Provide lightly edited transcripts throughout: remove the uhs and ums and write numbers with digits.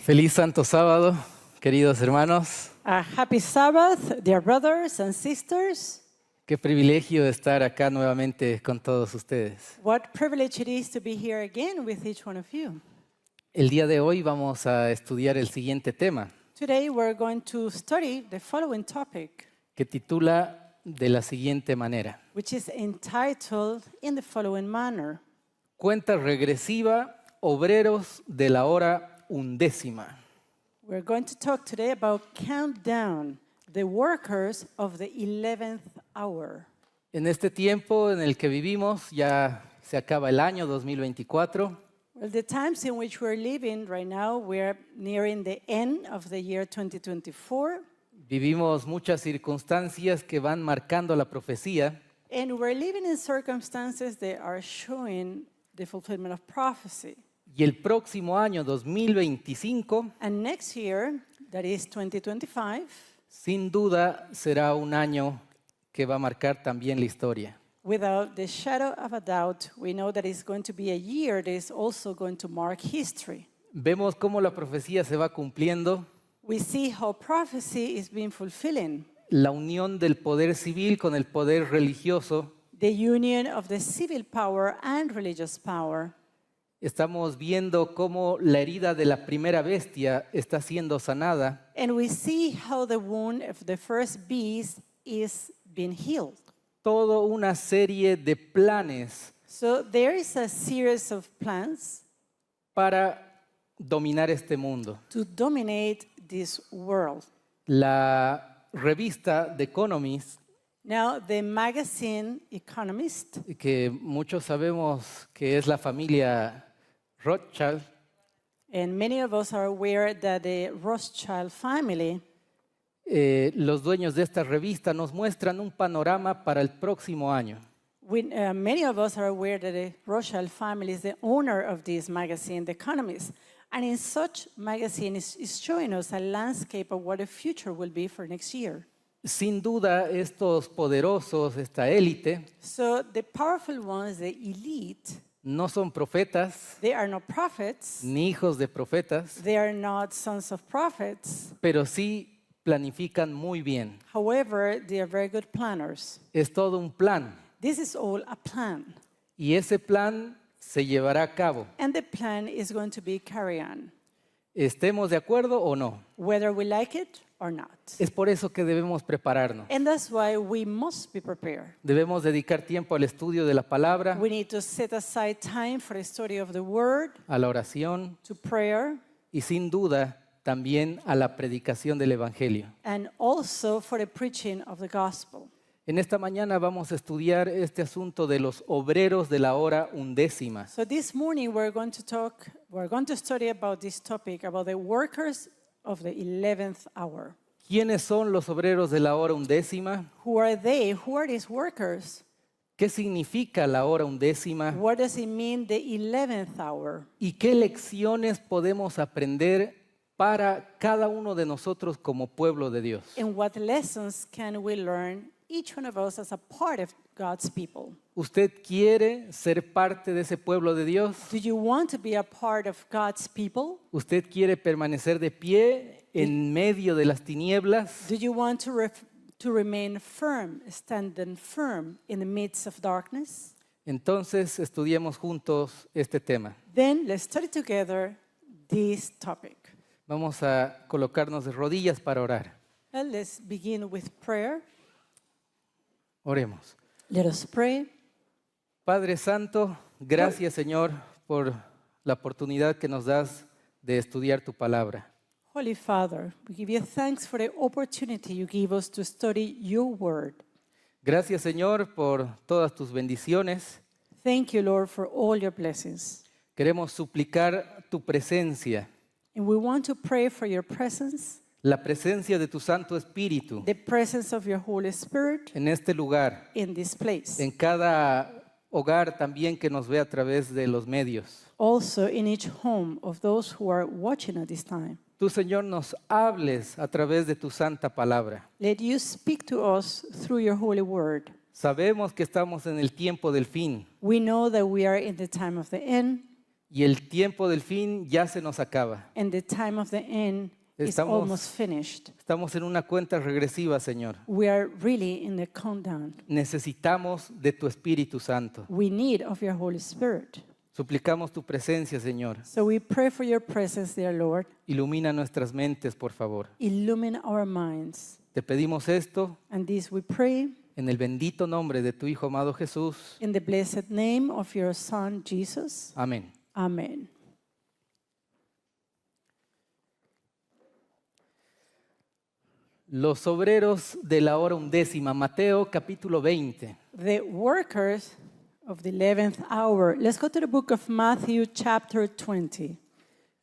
Feliz Santo Sábado, queridos hermanos. A happy Sabbath, dear brothers and sisters. Qué privilegio estar acá nuevamente con todos ustedes. What privilege it is to be here again with each one of you. El día de hoy vamos a estudiar el siguiente tema, Today we're going to study the following topic, que titula de la siguiente manera: which is entitled in the following manner. Cuenta regresiva, obreros de la hora undécima. We're going to talk today about countdown, the workers of the 11th hour. En este tiempo en el que vivimos, ya se acaba el año 2024. Well, the times in which we're living right now, we're nearing the end of the year 2024, Vivimos muchas circunstancias que van marcando la profecía. and we're living in circumstances that are showing the fulfillment of prophecy. Y el próximo año 2025, And next year, that is 2025, sin duda será un año que va a marcar también la historia. without the shadow of a doubt, we know that it's going to be a year that is also going to mark history. Vemos cómo la profecía se va cumpliendo, We see how prophecy is being fulfilling. la unión del poder civil con el poder religioso. The union of the civil power and religious power. Estamos viendo cómo la herida de la primera bestia está siendo sanada. And we see how the wound of the first beast is being healed. Toda una serie de planes So there is a series of plans para dominar este mundo. to dominate this world. La revista The Economist, Now, the magazine Economist, que muchos sabemos que es la familia Rothschild, and many of us are aware that the Rothschild family, los dueños de esta revista nos muestran un panorama para el próximo año. many of us are aware that the Rothschild family is the owner of this magazine, The Economist. And in such magazine is showing us a landscape of what the future will be for next year. Sin duda, estos poderosos, esta élite, So the powerful ones, the elite, no son profetas they are not prophets, ni hijos de profetas, they are not sons of prophets. pero sí planifican muy bien. However, they are very good planners. Es todo un plan This is all a plan. y ese plan se llevará a cabo, And the plan is going to be carried on, estemos de acuerdo o no. whether we like it or not. Es por eso que debemos prepararnos. And that's why we must be prepared. Debemos dedicar tiempo al estudio de la palabra, We need to set aside time for the study of the word, a la oración to prayer, y sin duda también a la predicación del Evangelio. and also for the preaching of the gospel. En esta mañana vamos a estudiar este asunto de los obreros de la hora undécima. So this morning we're going to study about this topic, about the workers of the 11th hour. ¿Quiénes son los obreros de la hora undécima? Who are they? Who are these workers? ¿Qué significa la hora undécima? What does it mean, the 11th hour? ¿Y qué lecciones podemos aprender para cada uno de nosotros como pueblo de Dios? And what lessons can we learn, each one of us as a part of God's people? ¿Usted quiere ser parte de ese pueblo de Dios? Do you want to be a part of God's people? ¿Usted quiere permanecer de pie en medio de las tinieblas? Do you want to remain firm, standing firm in the midst of darkness? Entonces estudiemos juntos este tema. Then let's study together this topic. Vamos a colocarnos de rodillas para orar. Well, let's begin with prayer. Oremos. Let us pray. Padre Santo, gracias Señor por la oportunidad que nos das de estudiar tu palabra. Holy Father, we give you thanks for the opportunity you give us to study your word. Gracias Señor por todas tus bendiciones. Thank you, Lord, for all your blessings. Queremos suplicar tu presencia, And we want to pray for your presence, la presencia de tu Santo Espíritu the presence of your Holy Spirit en este lugar, in this place. en cada hogar también que nos ve a través de los medios. Also in each home of those who are watching at this time. Tú, Señor, nos hables a través de tu santa palabra. Let you speak to us through your holy word. Sabemos que estamos en el tiempo del fin We know that we are in the time of the end. y el tiempo del fin ya se nos acaba. and the time of the end is almost finished. Estamos en una cuenta regresiva, Señor. We are really in the countdown. Necesitamos de tu Espíritu Santo. We need of your Holy Spirit. Suplicamos tu presencia, Señor. So we pray for your presence, dear Lord. Ilumina nuestras mentes, por favor. Illumine our minds. Te pedimos esto And this we pray en el bendito nombre de tu Hijo amado Jesús. in the blessed name of your Son, Jesus. Amén. Amen. Los obreros de la hora undécima, Mateo capítulo 20. The workers of the 11th hour. Let's go to the book of Matthew, chapter 20.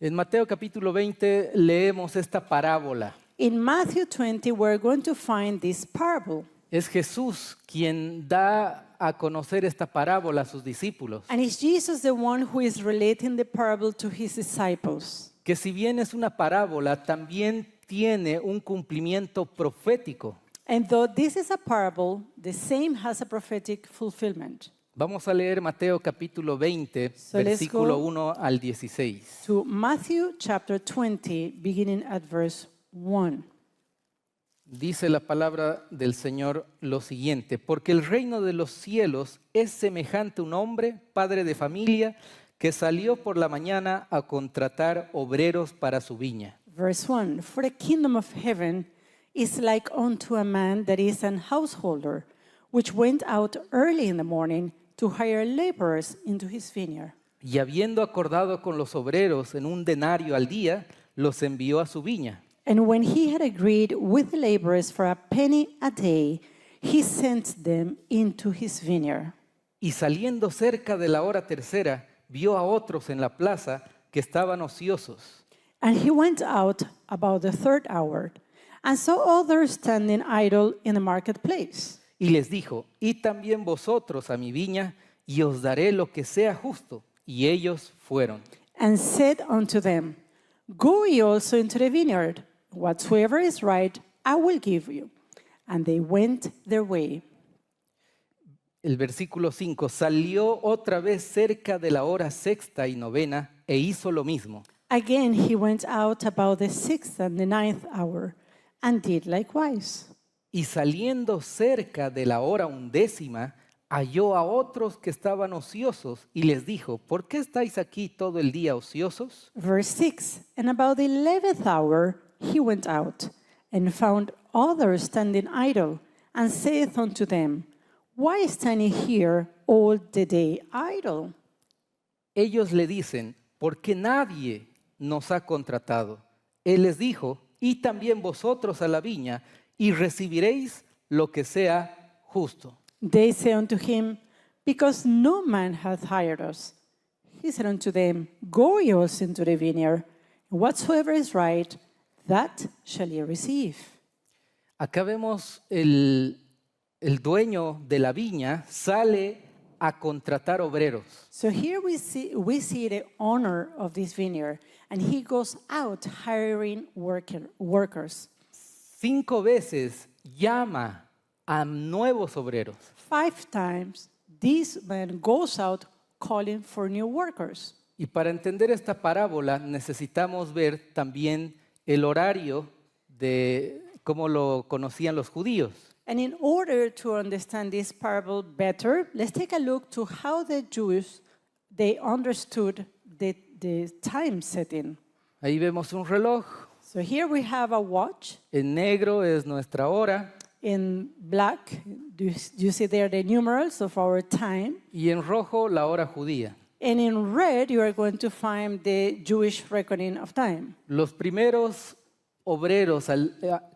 En Mateo capítulo 20 leemos esta parábola. In Matthew 20, we're going to find this parable. Es Jesús quien da a conocer esta parábola a sus discípulos. And it's Jesus the one who is relating the parable to his disciples. Que si bien es una parábola, también tiene un cumplimiento profético. And though this is a parable, the same has a prophetic fulfillment. Vamos a leer Mateo capítulo 20, So let's versículo go 1 al 16. To Matthew chapter 20, beginning at verse 1. Dice la palabra del Señor lo siguiente: porque el reino de los cielos es semejante a un hombre, padre de familia, que salió por la mañana a contratar obreros para su viña. Verse 1. For the kingdom of heaven is like unto a man that is an householder, which went out early in the morning to hire laborers into his vineyard. Y habiendo acordado con los obreros en un denario al día, los envió a su viña. And when he had agreed with the laborers for a penny a day, he sent them into his vineyard. Y saliendo cerca de la hora tercera, vio a otros en la plaza que estaban ociosos. And he went out about the third hour, and saw others standing idle in the marketplace. Y les dijo: id también vosotros a mi viña, y os daré lo que sea justo. Y ellos fueron. And said unto them, Go ye also into the vineyard, whatsoever is right, I will give you. And they went their way. El versículo 5, salió otra vez cerca de la hora sexta y novena, e hizo lo mismo. Again he went out about the sixth and the ninth hour, and did likewise. Y saliendo cerca de la hora undécima, halló a otros que estaban ociosos, y les dijo: ¿por qué estáis aquí todo el día ociosos? Verse 6. And about the 11th hour he went out, and found others standing idle, and saith unto them, Why stand ye here all the day idle? Ellos le dicen: porque nadie nos ha contratado. Él les dijo: y también vosotros a la viña, y recibiréis lo que sea justo. They say unto him, Because no man hath hired us. He said unto them, Go ye also into the vineyard, and whatsoever is right, that shall ye receive. Acá vemos el dueño de la viña sale a contratar obreros. So here we see the owner of this vineyard, and he goes out hiring workers. 5 veces llama a nuevos obreros. 5 times, this man goes out calling for new workers. Y para entender esta parábola necesitamos ver también el horario de cómo lo conocían los judíos. And in order to understand this parable better, let's take a look to how the Jews, they understood the time setting. Ahí vemos un reloj. So here we have a watch. En negro es nuestra hora. In black, you see there the numerals of our time. Y en rojo la hora judía. And in red, you are going to find the Jewish reckoning of time. Los primeros obreros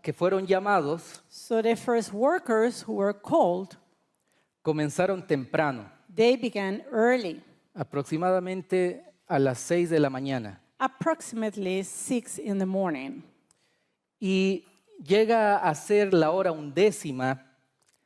que fueron llamados So the first workers who were called, comenzaron temprano, they began early, aproximadamente a las 6 de la mañana. approximately 6 in the morning. Y llega a ser la hora undécima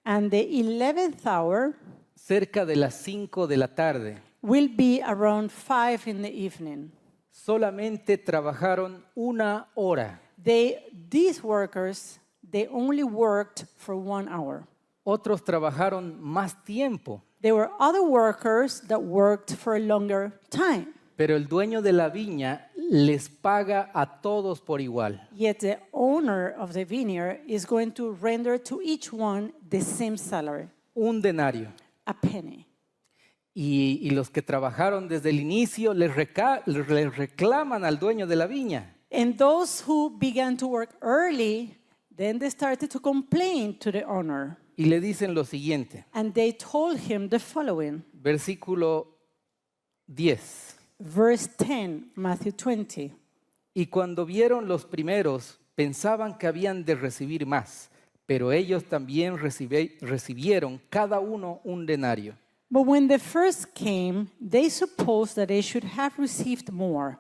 And the 11th hour cerca de las 5 de la tarde. will be around 5 in the evening. Solamente trabajaron 1 hora. These workers, they only worked for 1 hour. Otros trabajaron más tiempo. There were other workers that worked for a longer time. Pero el dueño de la viña les paga a todos por igual. Yet the owner of the vineyard is going to render to each one the same salary, Un denario. a penny. Y los que trabajaron desde el inicio les reclaman al dueño de la viña. And those who began to work early, then they started to complain to the owner. Y le dicen lo siguiente, And they told him the following. versículo 10. Verse 10, Matthew 20. Y cuando vieron los primeros, pensaban que habían de recibir más, pero ellos también recibieron cada uno un denario. But when the first came, they supposed that they should have received more,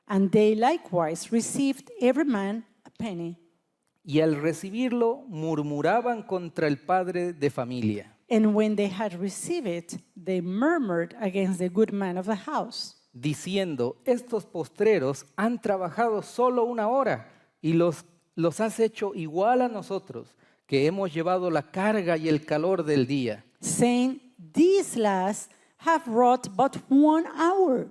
and they likewise received every man a penny. Y al recibirlo, murmuraban contra el padre de familia, And when they had received it, they murmured against the good man of the house, diciendo, estos postreros han trabajado solo una hora y los has hecho igual a nosotros, que hemos llevado la carga y el calor del día. saying, These last have wrought but 1 hour,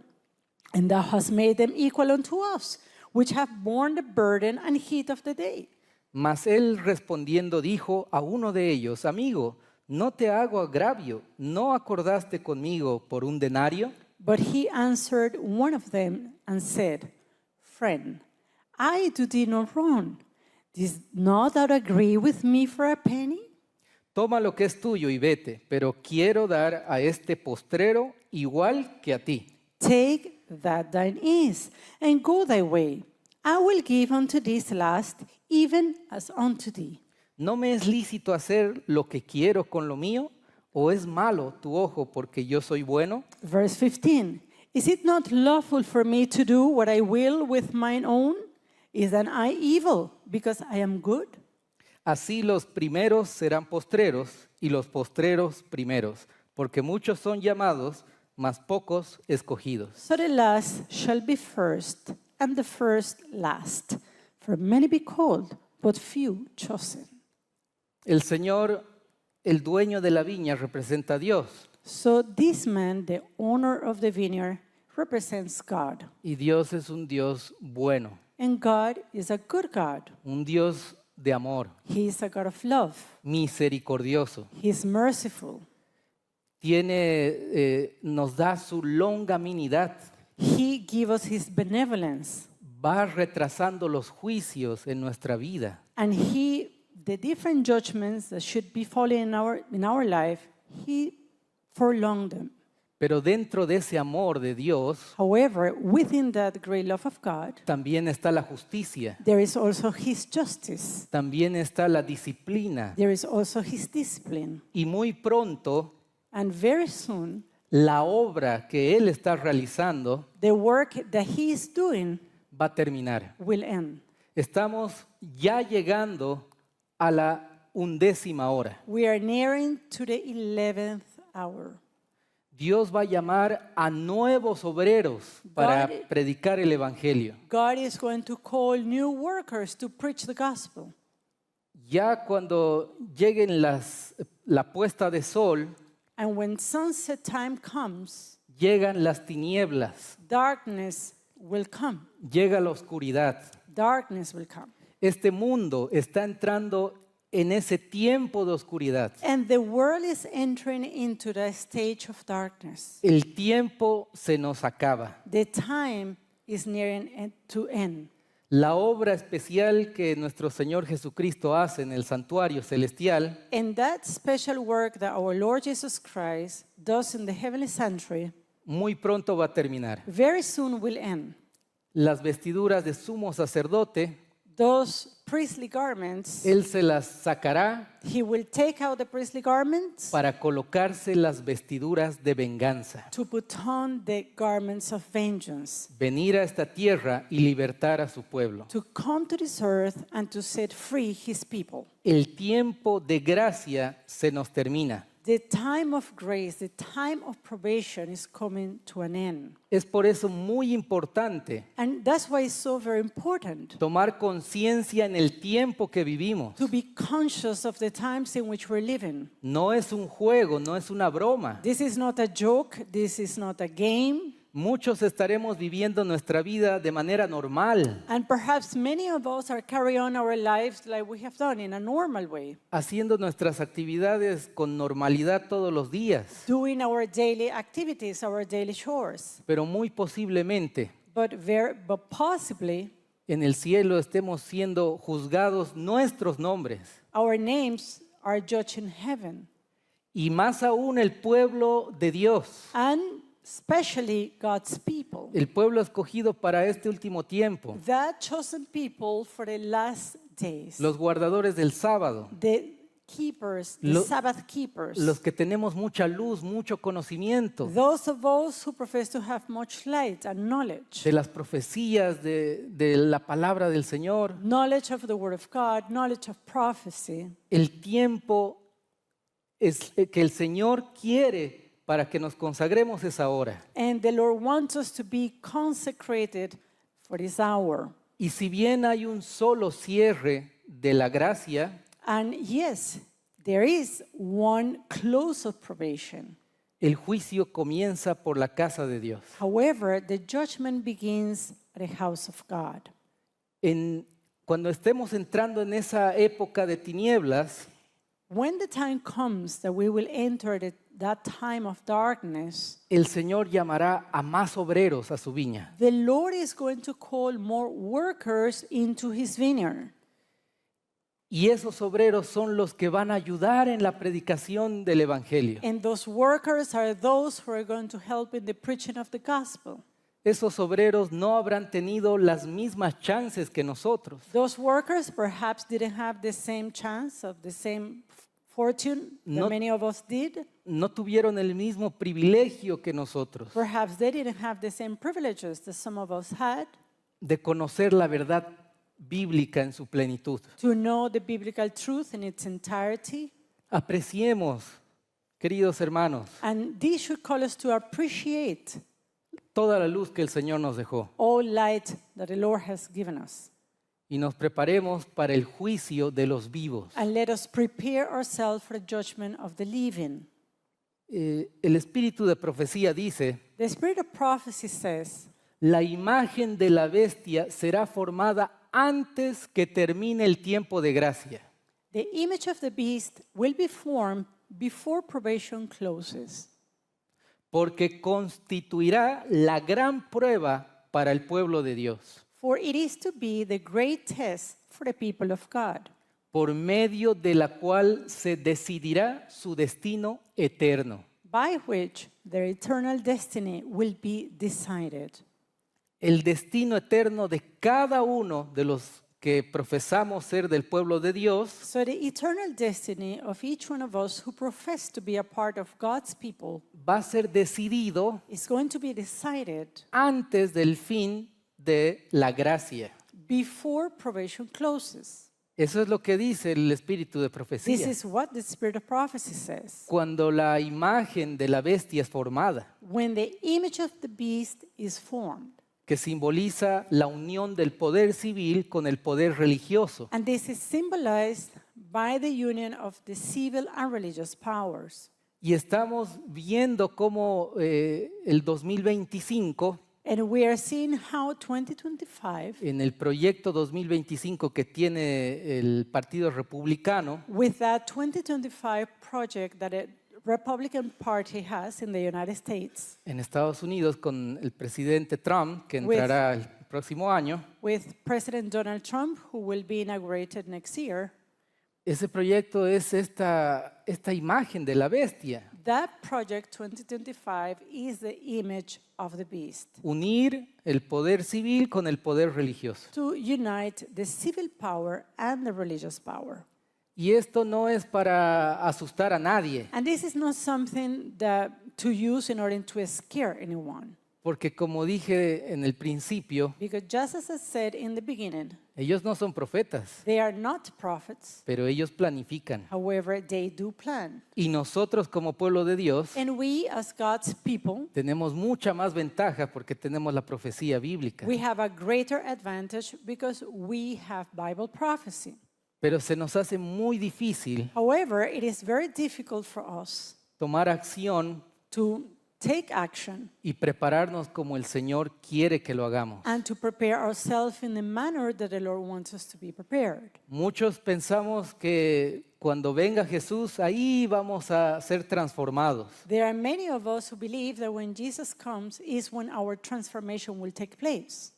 and thou hast made them equal unto us, which have borne the burden and heat of the day. Mas él respondiendo dijo a uno de ellos, amigo, no te hago agravio, ¿no acordaste conmigo por un denario? But he answered one of them and said, Friend, I do thee no wrong. Did not thou agree with me for a penny? Toma lo que es tuyo y vete, pero quiero dar a este postrero igual que a ti. Take that thine is, and go thy way. I will give unto this last, even as unto thee. ¿No me es lícito hacer lo que quiero con lo mío? ¿O es malo tu ojo porque yo soy bueno? Verse 15. Is it not lawful for me to do what I will with mine own? Is then I evil, because I am good? Así los primeros serán postreros y los postreros primeros, porque muchos son llamados, mas pocos escogidos. So the last shall be first, and the first last. For many be called, but few chosen. El Señor, el dueño de la viña, representa a Dios. So this man, the owner of the vineyard, represents God. Y Dios es un Dios bueno, And God is a good God. un Dios de amor, He is a God of love. misericordioso. He is merciful. Nos da su longanimidad, He gives us his benevolence. va retrasando los juicios en nuestra vida. And the different judgments that should be falling in our life, he prolonged them. Pero dentro de ese amor de Dios However, within that great love of God, también está la justicia, there is also his justice. también está la disciplina. There is also his discipline. Y muy pronto And very soon, la obra que Él está realizando the work that he is doing va a terminar. will end. Estamos ya llegando a la 11ª hora. We are nearing to the 11th hour. Dios va a llamar a nuevos obreros para God- predicar el Evangelio. God is going to call new workers to preach the gospel. Ya cuando lleguen la puesta de sol, And when sunset time comes, llegan las tinieblas, darkness will come. llega la oscuridad. Darkness will come. Este mundo está entrando en ese tiempo de oscuridad. And the world is entering into the stage of darkness. El tiempo se nos acaba. The time is nearing to end. La obra especial que nuestro Señor Jesucristo hace en el santuario celestial And that special work that our Lord Jesus Christ does in the heavenly sanctuary muy pronto va a terminar. very soon will end. Las vestiduras de sumo sacerdote, Those priestly garments, Él se las sacará he will take out the priestly garments para colocarse las vestiduras de venganza. to put on the garments of vengeance, Venir a esta tierra y libertar a su pueblo. to come to this earth and to set free his people. El tiempo de gracia se nos termina. The time of grace, the time of probation is coming to an end. Es por eso muy importante And that's why it's so very important tomar conciencia en el tiempo que vivimos. to be conscious of the times in which we're living. No es un juego, no es una broma. This is not a joke, this is not a game. muchos estaremos viviendo nuestra vida de manera normal, And perhaps many of us are carrying on our lives like we have done in a normal way, haciendo nuestras actividades con normalidad todos los días, doing our daily activities, our daily chores. pero muy posiblemente But possibly en el cielo estemos siendo juzgados nuestros nombres. our names are judged in heaven. Y más aún el pueblo de Dios, And especially God's people, el pueblo escogido para este último tiempo, that chosen people for the last days, los guardadores del sábado, the keepers, the Lo- Sabbath keepers, los que tenemos mucha luz, mucho conocimiento those of us who profess to have much light and knowledge, de las profecías de la palabra del Señor. knowledge of the Word of God, knowledge of prophecy. El tiempo es que el Señor quiere para que nos consagremos es ahora. And the Lord wants us to be consecrated for this hour. Y si bien hay un solo cierre de la gracia, And yes, there is one close of probation. el juicio comienza por la casa de Dios. However, the judgment begins at the house of God. Cuando estemos entrando en esa época de tinieblas, When the time comes that we will enter that time of darkness, el Señor llamará a más obreros a su viña. the Lord is going to call more workers into his vineyard. Y esos obreros son los que van a ayudar en la predicación del Evangelio. And those workers are those who are going to help in the preaching of the gospel. Esos obreros no habrán tenido las mismas chances que nosotros. Those workers perhaps didn't have the same chance of the same fortune that No- many of us did. No tuvieron el mismo privilegio que nosotros Perhaps they didn't have the same privileges that some of us had de conocer la verdad bíblica en su plenitud. to know the biblical truth in its entirety. Apreciemos, queridos hermanos, And this should call us to appreciate toda la luz que el Señor nos dejó all light that the Lord has given us. y nos preparemos para el juicio de los vivos. And let us prepare ourselves for the judgment of the living. El espíritu de profecía dice, The spirit of prophecy says, la imagen de la bestia será formada antes que termine el tiempo de gracia. the image of the beast will be formed before probation closes, Porque constituirá la gran prueba para el pueblo de Dios, for it is to be the great test for the people of God, por medio de la cual se decidirá su destino eterno. by which their eternal destiny will be decided. El destino eterno de cada uno de los que profesamos ser del pueblo de Dios So the eternal destiny of each one of us who profess to be a part of God's people va a ser decidido is going to be decided antes del fin de la gracia. before probation closes. Eso es lo que dice el espíritu de This profecía. is what the spirit of prophecy says. Cuando la imagen de la bestia es formada, When the image of the beast is formed, que simboliza la unión del poder civil con el poder religioso. and this is symbolized by the union of the civil and religious powers. Y estamos viendo cómo el 2025, And we are seeing how 2025, en el proyecto 2025 que tiene el Partido Republicano, with that 2025 project that the Republican Party has in the United States, en Estados Unidos con el presidente Trump, que entrará el próximo año, with President Donald Trump, who will be inaugurated next year, ese proyecto es esta imagen de la bestia. that project 2025 is the image of the beast. Unir el poder civil con el poder religioso. To unite the civil power and the religious power. Y esto no es para asustar a nadie, And this is not something that to use in order to scare anyone. porque como dije en el principio, Because just as I said in the beginning, ellos no son profetas, they are not prophets. pero ellos planifican. However, they do plan. Y nosotros como pueblo de Dios And we, as God's people, tenemos mucha más ventaja porque tenemos la profecía bíblica. we have a greater advantage because we have Bible prophecy. Pero se nos hace muy difícil However, it is very difficult for us tomar acción to take action y prepararnos como el Señor quiere que lo hagamos. and to prepare ourselves in the manner that the Lord wants us to be prepared. Muchos pensamos que cuando venga Jesús, ahí vamos a ser transformados. There are many of us who believe that when Jesus comes is when our transformation will take place.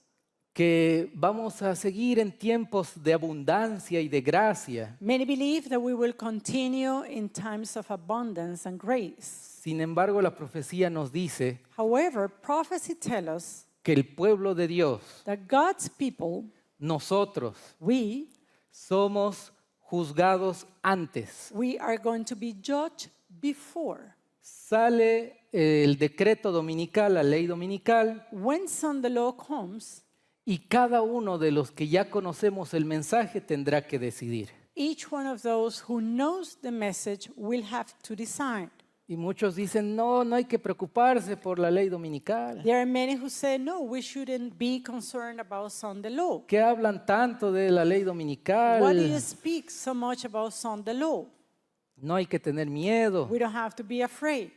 Que vamos a seguir en tiempos de abundancia y de gracia. Many believe that we will continue in times of abundance and grace. Sin embargo, la profecía nos dice However, prophecy tells us que el pueblo de Dios, that God's people, nosotros, we somos juzgados antes. are going to be judged before. Sale el decreto dominical, la ley dominical, When Sunday law comes, y cada uno de los que ya conocemos el mensaje tendrá que decidir. each one of those who knows the message will have to decide. Y muchos dicen, no, no hay que preocuparse por la ley dominical. There are many who say, no, we shouldn't be concerned about Sunday law. ¿Qué hablan tanto de la ley Why do you dominical? speak so much about Sunday law? No hay que tener miedo. We don't have to be afraid.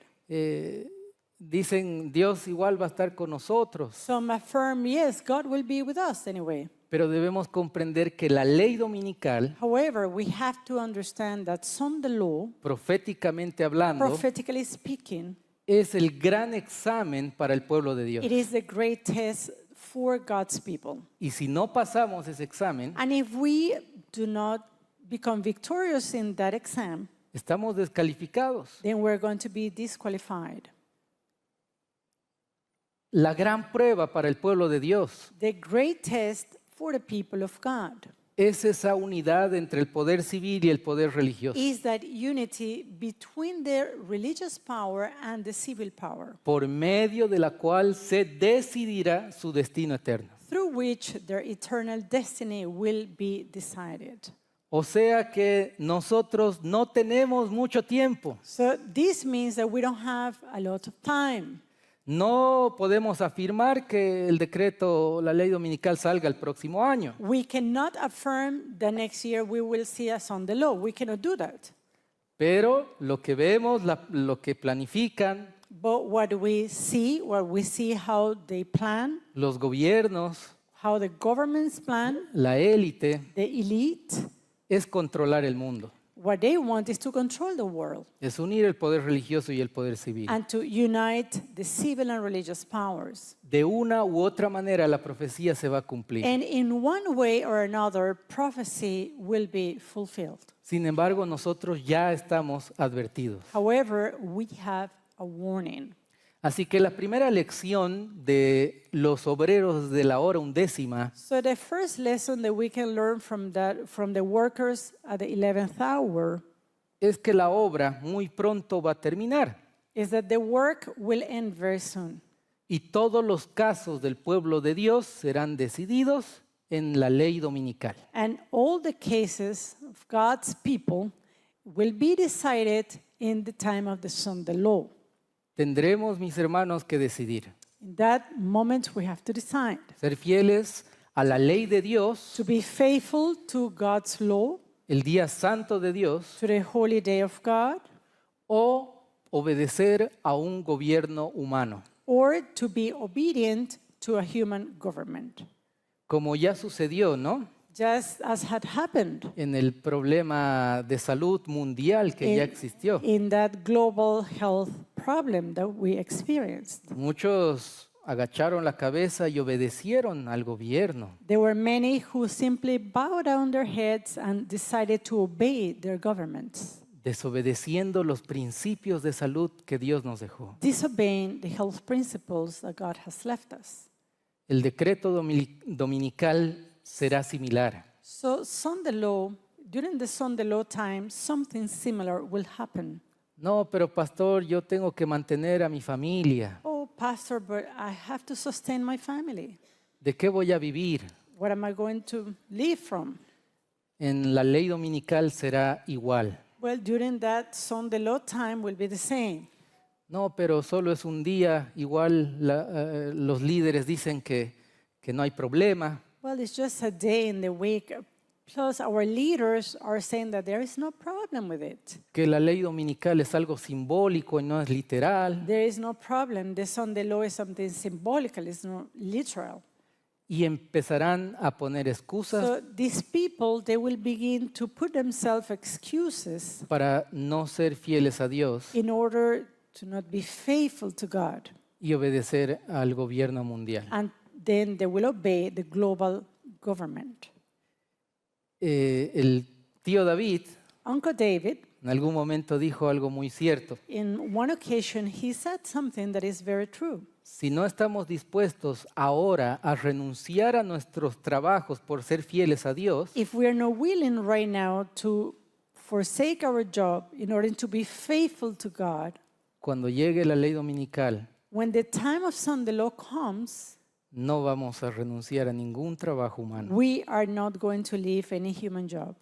Dicen, Dios igual va a estar con nosotros. Some affirm, yes, God will be with us anyway. Pero debemos comprender que la ley dominical, However, we have to understand that Sunday law, proféticamente hablando, prophetically speaking, es el gran examen para el pueblo de Dios. it is the great test for God's people. Y si no pasamos ese examen, And if we do not become victorious in that exam, estamos descalificados. then we're going to be disqualified. La gran prueba para el pueblo de Dios The great test for the people of God es esa unidad entre el poder civil y el poder religioso, is that unity between the religious power and the civil power, por medio de la cual se decidirá su destino eterno. through which their eternal destiny will be decided. O sea que nosotros no tenemos mucho tiempo. So this means that we don't have a lot of time. No podemos afirmar que el decreto, la ley dominical salga el próximo año. We cannot affirm that next year we will see a Sunday law. We cannot do that. Pero lo que vemos, lo que planifican But what we see how they plan, los gobiernos, how the governments plan, la élite, the elite, es controlar el mundo. what they want is to control the world Es unir el poder religioso y el poder civil. and to unite the civil and religious powers. De una u otra manera la profecía se va a cumplir. And in one way or another, prophecy will be fulfilled. Sin embargo, nosotros ya estamos advertidos. However, we have a warning. Así que la primera lección de los obreros de la hora undécima So the first lesson that we can learn from the workers at the 11th hour es que la obra muy pronto va a terminar is that the work will end very soon. y todos los casos del pueblo de Dios serán decididos en la ley dominical. And all the cases of God's people will be decided in the time of the Sunday law. Tendremos, mis hermanos, que decidir. In that moment, we have to decide Ser fieles a la ley de Dios, to be faithful to God's law, el día santo de Dios, to the holy day of God, o obedecer a un gobierno humano. or to be obedient to a human government. Como ya sucedió, ¿no? Just as had happened En el problema de salud mundial que ya in, existió. in that global health problem that we experienced. Muchos agacharon la cabeza y obedecieron al gobierno. There were many who simply bowed down their heads and decided to obey their governments, Desobedeciendo los principios de salud que Dios nos dejó. disobeying the health principles that God has left us. El decreto dominical será similar. So Sunday law, during the Sunday law time, something similar will happen. No, pero pastor, yo tengo que mantener a mi familia. Oh, pastor, but I have to sustain my family. ¿De qué voy a vivir? What am I going to live from? En la ley dominical será igual. Well, during that Sunday law time will be the same. No, pero solo es un día. Igual los líderes dicen que no hay problema. Well, it's just a day in the week. Plus, our leaders are saying that there is no problem with it. que la ley dominical es algo simbólico y no es literal. There is no problem. The Sunday law is something symbolical, it's not literal. Y empezarán a poner excusas So these people, they will begin to put themselves excuses para no ser fieles a Dios in order to not be faithful to God. y obedecer al gobierno mundial. And then they will obey the global government. El tío David Uncle David, en algún momento dijo algo muy cierto. in one occasion, he said something that is very true. Si no estamos dispuestos ahora a renunciar a nuestros trabajos por ser fieles a Dios, If we are not willing right now to forsake our job in order to be faithful to God, cuando llegue la ley dominical, when the time of Sunday law comes, no vamos a renunciar a ningún trabajo humano. we are not going to leave any human job.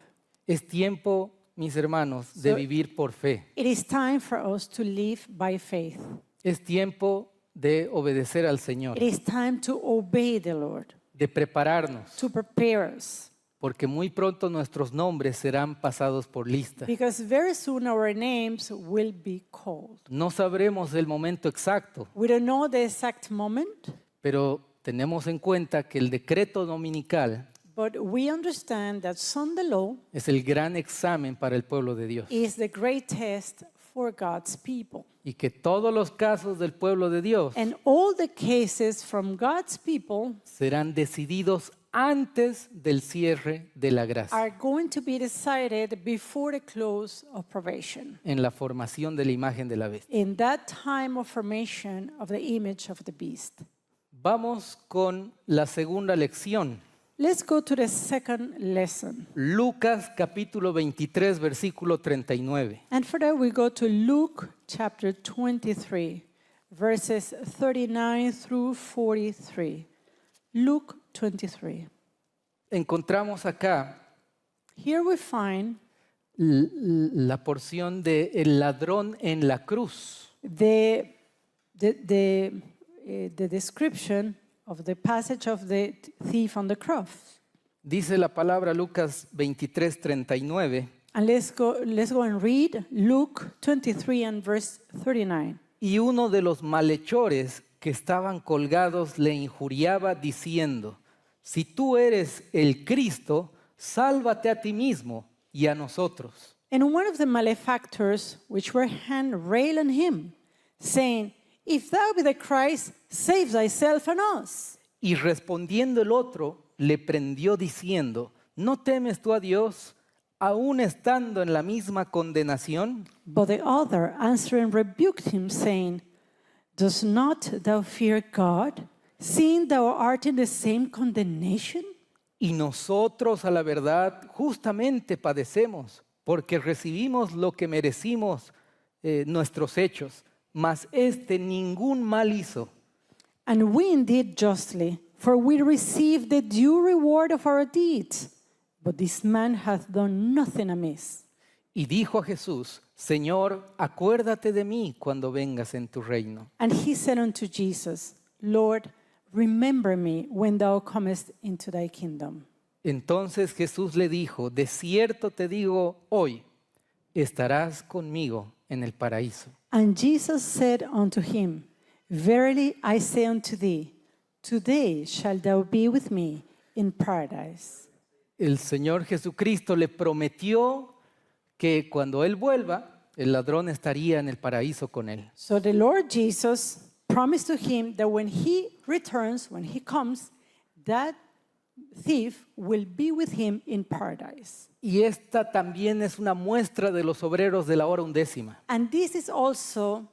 Es tiempo, mis hermanos, de So- vivir por fe. It is time for us to live by faith. Es tiempo de obedecer al Señor, It is time to obey the Lord, de prepararnos, to prepare us. porque muy pronto nuestros nombres serán pasados por lista. Because very soon our names will be called. No sabremos el momento exacto, We don't know the exact moment, pero tenemos en cuenta que el decreto dominical but we understand that Sunday law es el gran examen para el pueblo de Dios is the great test for God's people. y que todos los casos del pueblo de Dios And all the cases from God's people serán decididos antes del cierre de la gracia, are going to be decided before the close of probation. en la formación de la imagen de la bestia. In that time of formation of the image of the beast. Vamos con la segunda lección. Let's go to the second lesson. Lucas capítulo 23, versículo 39. And for that, we go to Luke chapter 23, verses 39 through 43. Luke 23. Encontramos acá Here we find la porción de el ladrón en la cruz. the description of the passage of the thief on the cross. Dice la palabra Lucas 23, 39. And let's go and read Luke 23 and verse 39. Y uno de los malhechores que estaban colgados le injuriaba diciendo, si tú eres el Cristo, sálvate a ti mismo y a nosotros. And one of the malefactors which were hanged railed on him, saying, If thou be the Christ, save thyself and us. Y respondiendo el otro, le prendió diciendo, ¿no temes tú a Dios, aún estando en la misma condenación? But the other answering rebuked him, saying, Does not thou fear God, seeing thou art in the same condemnation? Y nosotros a la verdad justamente padecemos, porque recibimos lo que merecimos nuestros hechos, mas este ningún mal hizo. And we indeed justly, for we receive the due reward of our deeds. But this man hath done nothing amiss. Y dijo a Jesús, Señor, acuérdate de mí cuando vengas en tu reino. And he said unto Jesus, Lord, remember me when thou comest into thy kingdom. Entonces Jesús le dijo, de cierto te digo hoy, estarás conmigo en el paraíso. And Jesus said unto him, Verily I say unto thee, today shalt thou be with me in paradise. El Señor Jesucristo le prometió que cuando Él vuelva, el ladrón estaría en el paraíso con Él. So the Lord Jesus promised to him that when he returns, when he comes, that thief will be with him in paradise. Y esta también es una muestra de los obreros de la hora undécima. And this is also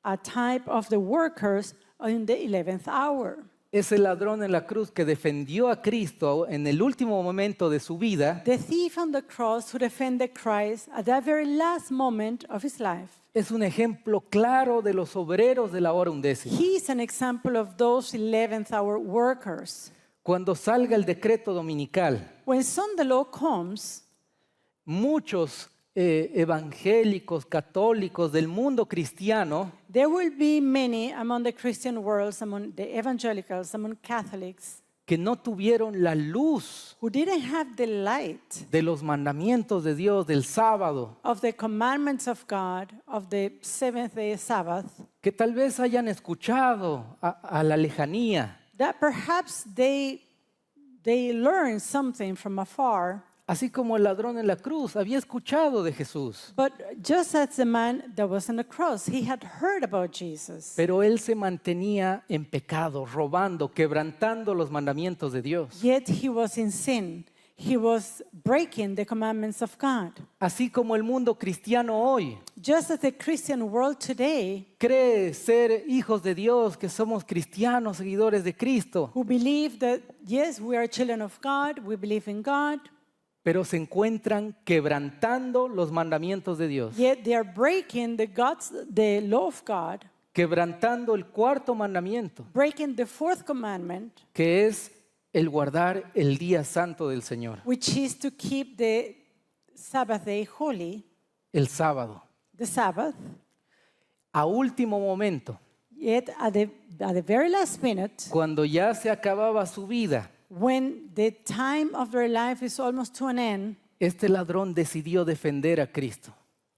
a type of the workers in the 11th hour. Ese ladrón en la cruz que defendió a Cristo en el último momento de su vida The thief on the cross who defended Christ at that very last moment of his life. es un ejemplo claro de los obreros de la hora undécima. He is an example of those 11th hour workers. Cuando salga el decreto dominical, When Sunday law comes, muchos evangélicos, católicos del mundo cristiano there will be many among the Christian world, among the evangelicals, among Catholics, que no tuvieron la luz who didn't have the light de los mandamientos de Dios del sábado, of the commandments of God, of the seventh day Sabbath, que tal vez hayan escuchado a la lejanía, that perhaps they learned something from afar, así como el ladrón en la cruz había escuchado de Jesús, but just as the man that was on the cross, he had heard about Jesus. pero él se mantenía en pecado, robando, quebrantando los mandamientos de Dios. Yet he was in sin. He was breaking the commandments of God. Así como el mundo cristiano hoy Just as the Christian world today, cree ser hijos de Dios, que somos cristianos, seguidores de Cristo, who believe that, yes, we are children of God, we believe in God, pero se encuentran quebrantando los mandamientos de Dios, yet they are breaking the law of God, quebrantando el cuarto mandamiento, breaking the fourth commandment, que es el guardar el día santo del Señor, which is to keep the Sabbath day holy, el sábado. the Sabbath. A último momento, Yet at the very last minute, cuando ya se acababa su vida, when the time of their life is almost to an end, este ladrón decidió defender a Cristo.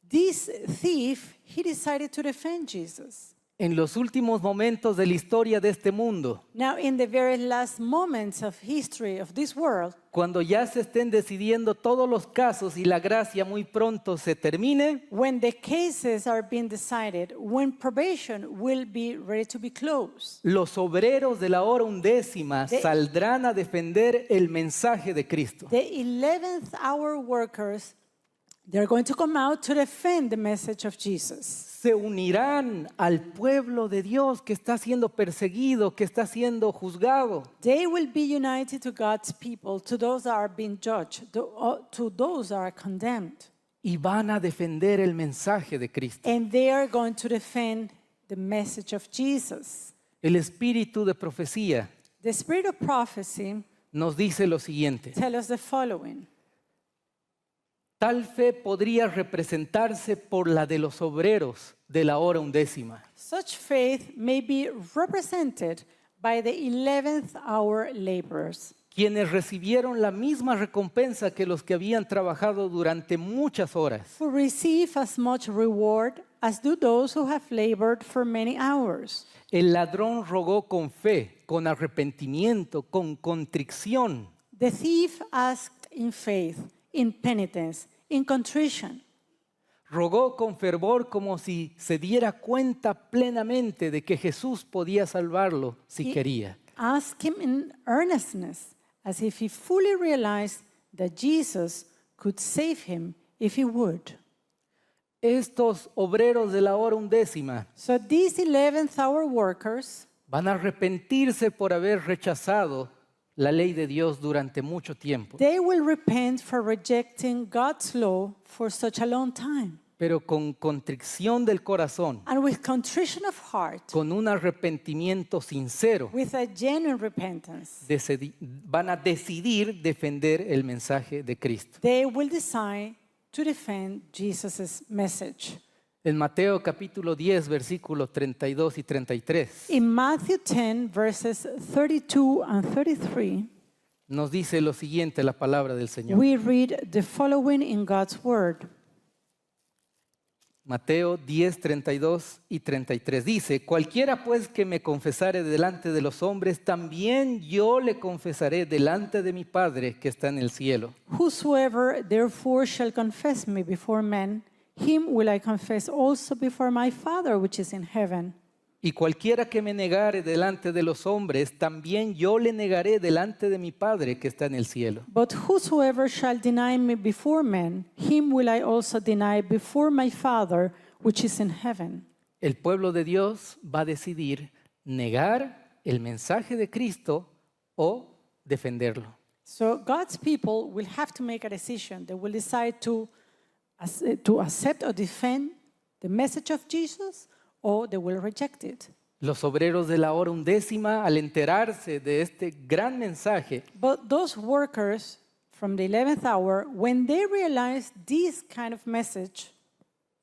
this thief, he decided to defend Jesus. En los últimos momentos de la historia de este mundo, Now, in the very last moments of history of this world, cuando ya se estén decidiendo todos los casos y la gracia muy pronto se termine, when the cases are being decided, when probation will be ready to be closed, los obreros de la hora undécima De- saldrán a defender el mensaje de Cristo. the 11th hour workers, they're going to come out to defend the message of Jesus. Se unirán al pueblo de Dios que está siendo perseguido, que está siendo juzgado. They will be united to God's people, to those that are being judged, to those that are condemned. Y van a defender el mensaje de Cristo. And they are going to defend the message of Jesus. El espíritu de profecía The spirit of prophecy nos dice lo siguiente. tells us the following. Tal fe podría representarse por la de los obreros de la hora undécima, Such faith may be represented by the 11th hour laborers, quienes recibieron la misma recompensa que los que habían trabajado durante muchas horas. who receive as much reward as do those who have labored for many hours. El ladrón rogó con fe, con arrepentimiento, con contrición. The thief asked in faith, in penitence, in contrition. Rogó con fervor como si se diera cuenta plenamente de que Jesús podía salvarlo si He quería. asked him in earnestness, as if he fully realized that Jesus could save him if he would. Estos obreros de la hora undécima So these 11th hour workers, van a arrepentirse por haber rechazado la ley de Dios durante mucho tiempo, they will repent for rejecting God's law for such a long time. pero con contrición del corazón, And with contrition of heart, con un arrepentimiento sincero, with a genuine repentance, van a decidir defender el mensaje de Cristo. they will decide to defend Jesus' message. En Mateo capítulo 10, versículos 32 y 33, In Matthew 10, verses 32 and 33, nos dice lo siguiente la palabra del Señor. we read the following in God's word. Mateo 10, 32 y 33 dice, cualquiera pues que me confesare delante de los hombres, también yo le confesaré delante de mi Padre que está en el cielo. Whosoever therefore shall confess me before men, him will I confess also before my Father which is in heaven. Y cualquiera que me negare delante de los hombres, también yo le negaré delante de mi Padre que está en el cielo. But whosoever shall deny me before men, him will I also deny before my Father which is in heaven. El pueblo de Dios va a decidir negar el mensaje de Cristo o defenderlo. So God's people will have to make a decision. They will decide to accept or defend the message of Jesus, or they will reject it. Los obreros de la hora undécima, al enterarse de este gran mensaje, But those workers from the 11th hour, when they realize this kind of message,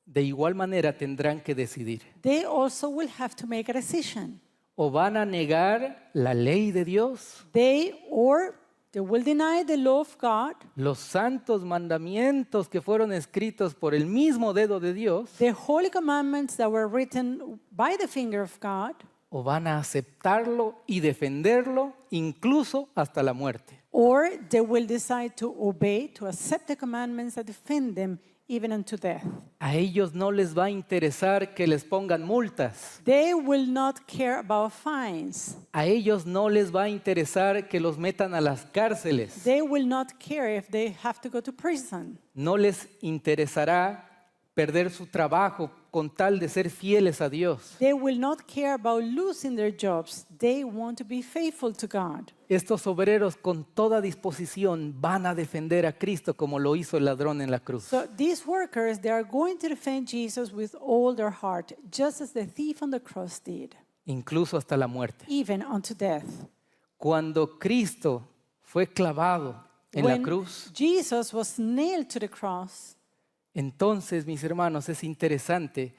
de igual manera tendrán que decidir. they also will have to make a decision. o van a negar la ley de Dios, They will deny the law of God, los santos mandamientos que fueron escritos por el mismo dedo de Dios, the holy commandments that were written by the finger of God, o van a aceptarlo y defenderlo incluso hasta la muerte. or they will decide to obey, to accept the commandments that defend them even unto death. A ellos no les va a interesar que les pongan multas. They will not care about fines. A ellos no les va a interesar que los metan a las cárceles. They will not care if they have to go to prison. No les interesará perder su trabajo con tal de ser fieles a Dios. They will not care about losing their jobs. They want to be faithful to God. Estos obreros con toda disposición van a defender a Cristo como lo hizo el ladrón en la cruz. So these workers, they are going to defend Jesus with all their heart, just as the thief on the cross did, Incluso hasta la muerte. even unto death. Cuando Cristo fue clavado en la When cruz, Jesus was nailed to the cross, entonces, mis hermanos, es interesante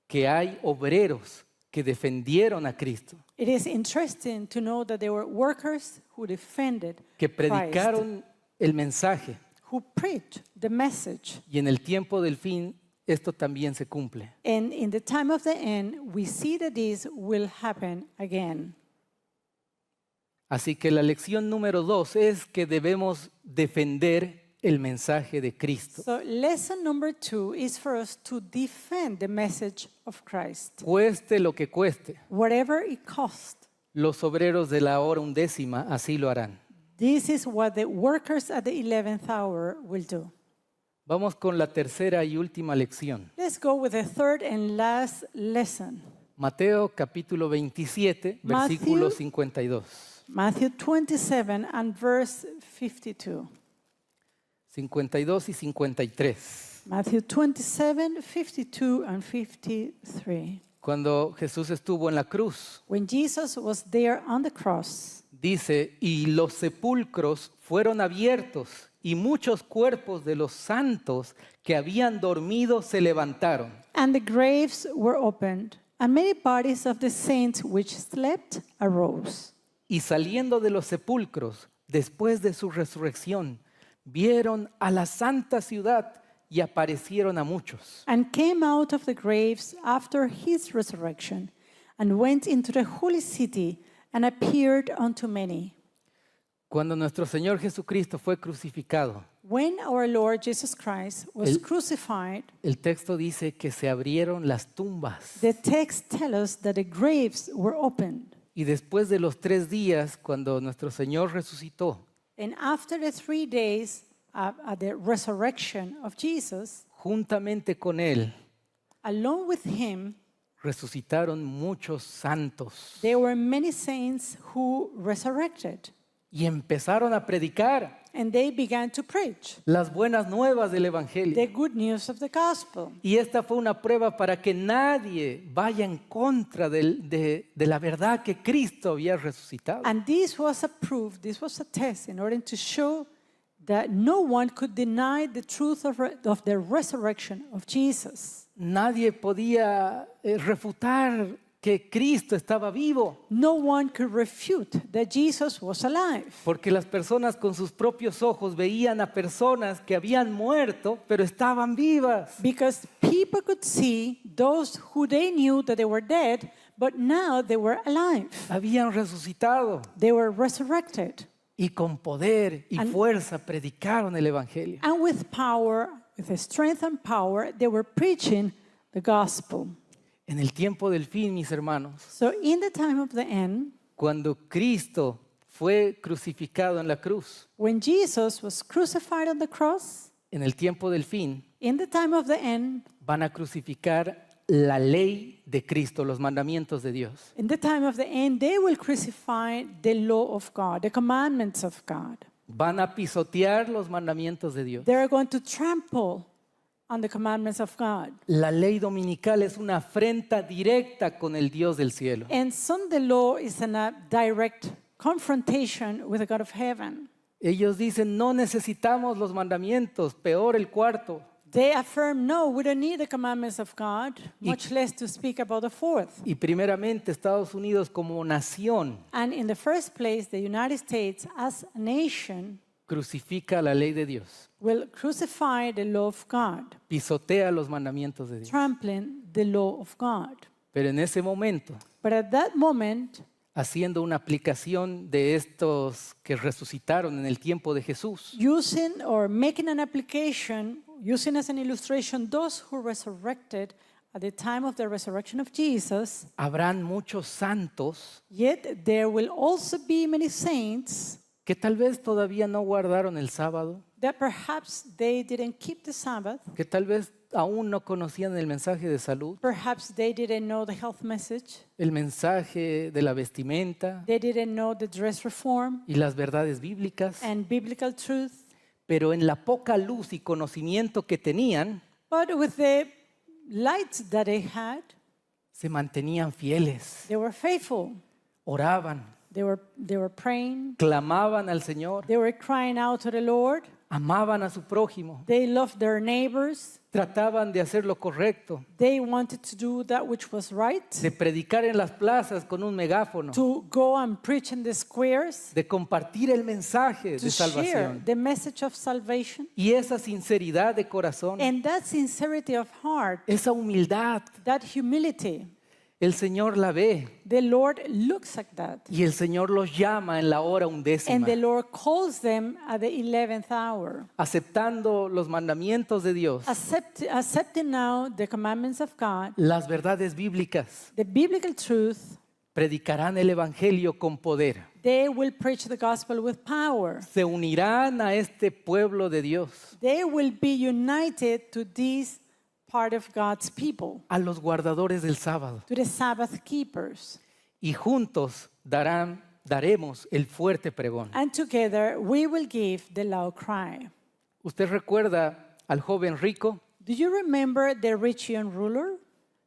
que hay obreros que defendieron a Cristo, it is interesting to know that there were workers who defended que Christ, predicaron el mensaje, who preached the message. y en el tiempo del fin esto también se cumple. And in the time of the end, we see that this will happen again. Así que la lección número 2 es que debemos defender el mensaje de Cristo. So lesson number 2 is for us to defend the message of Christ, Cueste lo que cueste, whatever it costs. los obreros de la hora undécima así lo harán. This is what the workers at the 11th hour will do. Vamos con la tercera y última lección. Let's go with the third and last lesson. Mateo capítulo 27, versículo 52. Matthew 27 and verse 52. 52 y 53. Matthew 27, 52 and 53. Cuando Jesús estuvo en la cruz, When Jesus was there on the cross, dice, y los sepulcros fueron abiertos y muchos cuerpos de los santos que habían dormido se levantaron. and the graves were opened, and many bodies of the saints which slept arose. Y saliendo de los sepulcros, después de su resurrección, vieron a la santa ciudad y aparecieron a muchos. And came out of the graves after his resurrection, and went into the holy city, and appeared unto many. Cuando nuestro Señor Jesucristo fue crucificado, When our Lord Jesus Christ was El- crucified, el texto dice que se abrieron las tumbas. the text tells us that the graves were opened. Y después de los 3 días, cuando nuestro Señor resucitó, And after the 3 days at the resurrection of Jesus, juntamente con Él, along with him, resucitaron muchos santos there were many saints who resurrected. y empezaron a predicar And they began to preach las buenas nuevas del the Evangelio. good news of the gospel. Y esta fue una prueba para que nadie vaya en contra de la verdad que Cristo había resucitado. And this was a proof, this was a test in order to show that no one could deny the truth of the resurrection of Jesus. Nadie podía refutar que Cristo estaba vivo, No one could refute that Jesus was alive. porque las personas con sus propios ojos veían a personas que habían muerto, pero estaban vivas. Because people could see those who they knew that they were dead, but now they were alive. Habían resucitado They were resurrected. y con poder y And- fuerza predicaron el Evangelio. And with power, with the strength and power, they were preaching the gospel. En el tiempo del fin, mis hermanos, So in the time of the end, cuando Cristo fue crucificado en la cruz, when Jesus was crucified on the cross, en el tiempo del fin, in the time of the end, van a crucificar la ley de Cristo, los mandamientos de Dios. in the time of the end, they will crucify the law of God, the commandments of God. Van a pisotear los mandamientos de Dios. They are going to trample on the commandments of God. La ley dominical es una afrenta directa con el Dios del cielo. And Sunday law is in a direct confrontation with the God of heaven. Ellos dicen, no necesitamos los mandamientos, peor el cuarto. They affirm, no, we don't need the commandments of God, much less to speak about the fourth. Y primeramente Estados Unidos como nación And in the first place, the United States as a nation crucifica la ley de Dios, will crucify the law of God, pisotea los mandamientos de Dios. trampling the law of God. Pero en ese momento, But at that moment, haciendo una aplicación de estos que resucitaron en el tiempo de Jesús, using or making an application, using as an illustration those who resurrected at the time of the resurrection of Jesus, habrán muchos santos yet there will also be many saints que tal vez todavía no guardaron el sábado, that perhaps they didn't keep the Sabbath, que tal vez aún no conocían el mensaje de salud, perhaps they didn't know the health message, el mensaje de la vestimenta they didn't know the dress reform y las verdades bíblicas, and biblical truth, pero en la poca luz y conocimiento que tenían, but with the light that they had, se mantenían fieles, they were faithful. oraban, They were praying, clamaban al Señor, they were crying out to the Lord, amaban a su prójimo, they loved their neighbors, trataban de hacer lo correcto, they wanted to do that which was right, de predicar en las plazas con un megáfono, to go and preach in the squares, de compartir el mensaje to de share salvación. the message of salvation. Y esa sinceridad de corazón, And that sincerity of heart, esa humildad, that humility, el Señor la ve the Lord looks at that. y el Señor los llama en la hora And undécima, the Lord calls them at the 11th hour, aceptando los mandamientos de Dios, accepting now the commandments of God, las verdades bíblicas, the biblical truth. predicarán el Evangelio con poder. They will preach the gospel with power. Se unirán a este pueblo de Dios, They will be united to this part of God's people, a los guardadores del sábado, to the Sabbath keepers. y juntos daremos el fuerte pregón. And together we will give the loud cry. ¿Usted recuerda al joven rico? Do you remember the rich young ruler?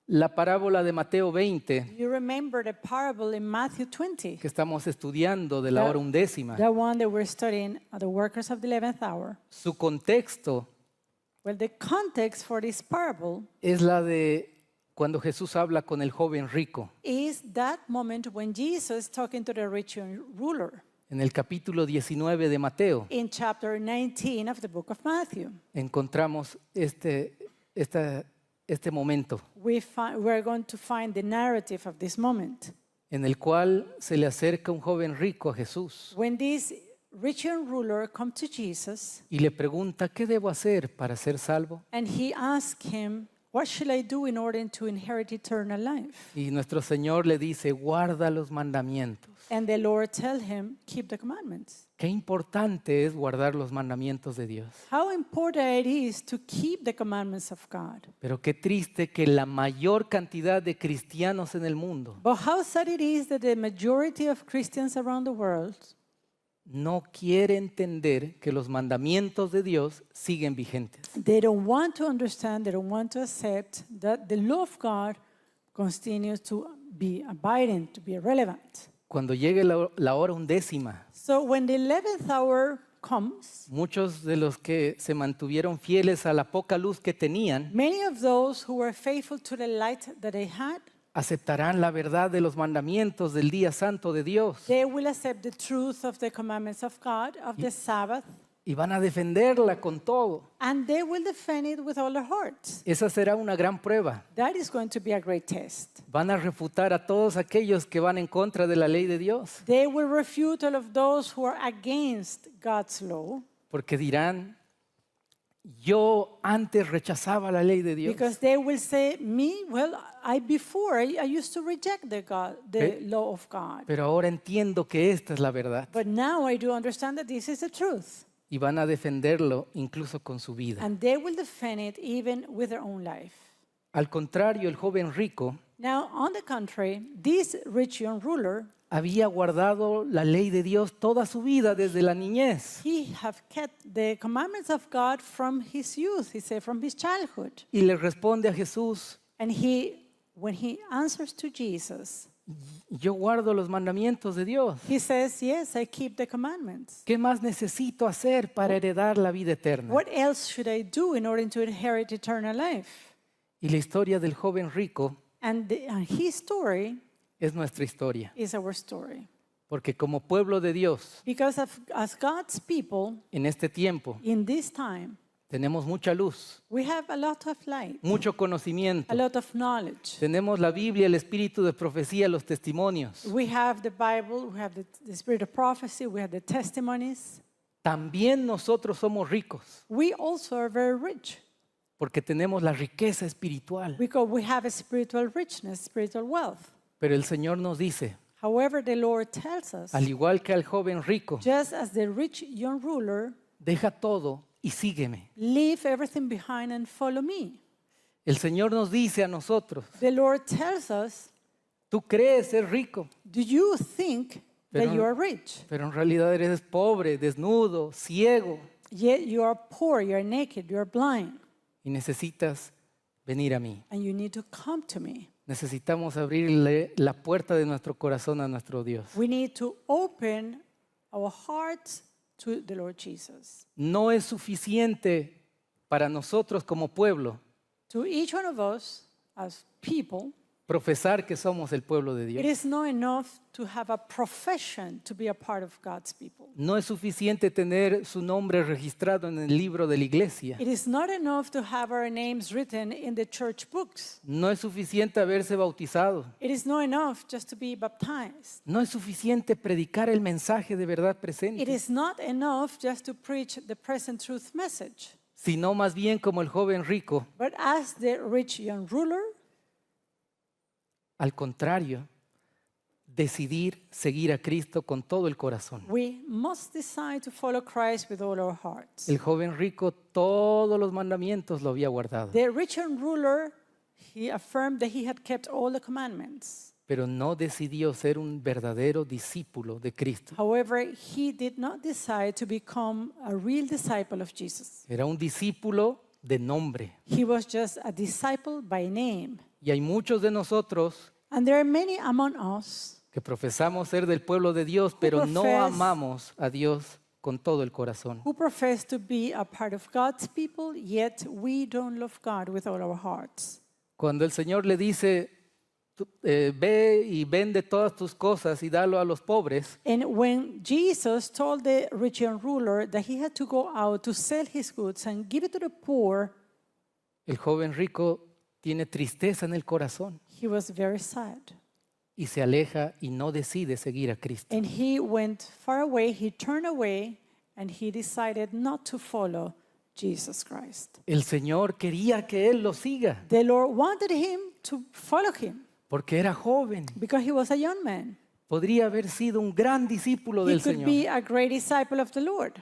La parábola de Mateo 20 Do you remember the parable in Matthew 20? que estamos estudiando de la hora undécima. The one that we're studying at the workers of the 11th hour. Su contexto Well, the context for this parable es la de cuando Jesús habla con el joven rico. is that moment when Jesus is talking to the rich young ruler En el capítulo 19 de Mateo in chapter 19 of the book of Matthew. encontramos este momento We're going to find the narrative of this moment en el cual se le acerca un joven rico a Jesús when this rich young ruler come to Jesus y le pregunta, ¿qué debo hacer para ser salvo? and he asked him, what shall I do in order to inherit eternal life? Y nuestro Señor le dice, guarda los mandamientos. And the Lord tell him, keep the commandments. Qué importante es guardar los mandamientos de Dios. How important it is to keep the commandments of God. Pero qué triste que la mayor cantidad de cristianos en el mundo But how sad it is that the majority of Christians around the world no quiere entender que los mandamientos de Dios siguen vigentes. they don't want to understand, they don't want to accept that the law of God continues to be abiding, to be relevant. Cuando llegue la hora undécima, So when the 11th hour comes, muchos de los que se mantuvieron fieles a la poca luz que tenían many of those who were faithful to the light that they had, aceptarán la verdad de los mandamientos del día santo de Dios they will accept the truth of the commandments of God, of the Sabbath, y van a defenderla con todo. and they will defend it with all their hearts. Esa será una gran prueba. That is going to be a great test. Van a refutar a todos aquellos que van en contra de la ley de Dios, They will refute all of those who are against God's law, porque dirán, yo antes rechazaba la ley de Dios, because they will say, me, well, I used to reject the law of God. pero ahora entiendo que esta es la verdad. But now I do understand that this is the truth. Y van a defenderlo incluso con su vida. And they will defend it even with their own life. Al contrario, el joven rico Now, on the contrary, this rich young ruler, había guardado la ley de Dios toda su vida desde la niñez. he have kept the commandments of God from his youth, he said, from his childhood. Y le responde a Jesús, And when he answers to Jesus, yo guardo los mandamientos de Dios. He says, yes, I keep the commandments. ¿Qué más necesito hacer para heredar la vida eterna? What else should I do in order to inherit eternal life? Y la historia del joven rico And his story es nuestra historia. is our story. Porque como pueblo de Dios, Because as God's people, en este tiempo, in this time, tenemos mucha luz, we have a lot of light, mucho conocimiento. a lot of knowledge. Tenemos la Biblia, el espíritu de profecía, los testimonios. We have the Bible, we have the spirit of prophecy, we have the testimonies. También nosotros somos ricos We also are very rich porque tenemos la riqueza espiritual. because we have a spiritual richness, spiritual wealth. Pero el Señor nos dice, However, the Lord tells us, al igual que al joven rico, just as the rich young ruler, deja todo y sígueme. leave everything behind and follow me. El Señor nos dice a nosotros, The Lord tells us, tú crees ser rico, do you think that Pero- you are rich? pero en realidad eres pobre, desnudo, ciego Yet you are poor, you are naked, you are blind, y necesitas venir a mí. and you need to come to me. Necesitamos abrirle la puerta de nuestro corazón a nuestro Dios. We need to open our hearts to the Lord Jesus. No es suficiente para nosotros como pueblo To each one of us as people, profesar que somos el pueblo de it Dios. is not enough to have a profession to be a part of God's people. No es suficiente tener su nombre registrado en el libro de la iglesia. It is not enough to have our names written in the church books. No es suficiente haberse bautizado. It is not enough just to be baptized. No es suficiente predicar el mensaje de verdad It presente, is not enough just to preach the present truth message. sino más bien como el joven rico. But as the rich young ruler, Al contrario, decidir seguir a Cristo con todo el corazón. we must decide to follow Christ with all our hearts. El joven rico todos los mandamientos lo había guardado, The rich young ruler, he affirmed that he had kept all the commandments. pero no decidió ser un verdadero discípulo de Cristo. However, he did not decide to become a real disciple of Jesus. Era un discípulo de nombre. He was just a disciple by name. Y hay muchos de nosotros And there are many among us que profesamos ser del pueblo de Dios, pero no profess- amamos a Dios con todo el corazón. who profess to be a part of God's people, yet we don't love God with all our hearts. Cuando el Señor le dice, ve y vende todas tus cosas y dalo a los pobres, And when Jesus told the rich young ruler that he had to go out to sell his goods and give it to the poor, el joven rico tiene tristeza en el corazón he was very sad. y se aleja y no decide seguir a Cristo. And he went far away, he turned away, and he decided not to follow Jesus Christ. El Señor quería que él lo siga The Lord wanted him to follow him porque era joven. because he was a young man. Podría haber sido un gran discípulo He del could Señor, be a great disciple of the Lord,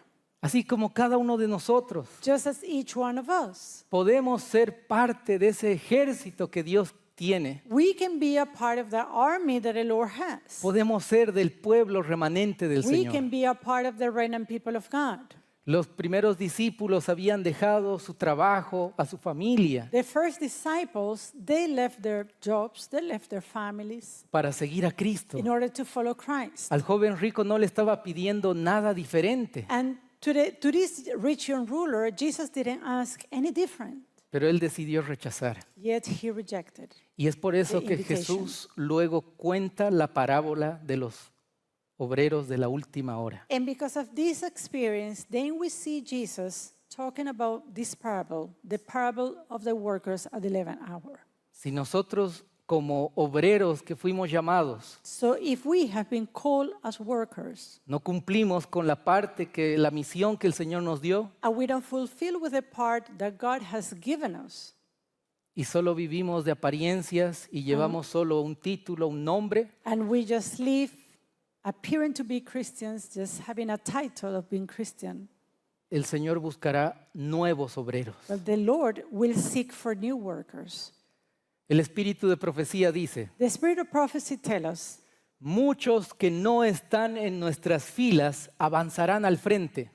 así como cada uno de nosotros. just as each one of us. Podemos ser parte de ese ejército que Dios tiene. We can be a part of the army that the Lord has. Podemos ser del pueblo remanente del We Señor. can be a part of the remnant people of God. Los primeros discípulos habían dejado su trabajo, a su familia, The first disciples, they left their jobs, they left their families para seguir a Cristo. in order to follow Christ. Al joven rico no le estaba pidiendo nada diferente, And to this rich young ruler, Jesus didn't ask any different, pero él decidió rechazar. yet he rejected. Y es por eso The que invitation. Jesús luego cuenta la parábola de los obreros de la última hora. And because of this experience, then we see Jesus talking about this parable, the parable of the workers at the 11th hour. Si nosotros como obreros que fuimos llamados So if we have been called as workers no cumplimos con la parte que la misión que el Señor nos dio and we don't fulfill with the part that God has given us, y solo vivimos de apariencias y llevamos solo un título, un nombre, and we just live appearing to be Christians, just having a title of being Christian, el Señor buscará nuevos obreros. but the Lord will seek for new workers. El espíritu de profecía dice, The spirit of prophecy tells us, muchos que no están en nuestras filas avanzarán al frente.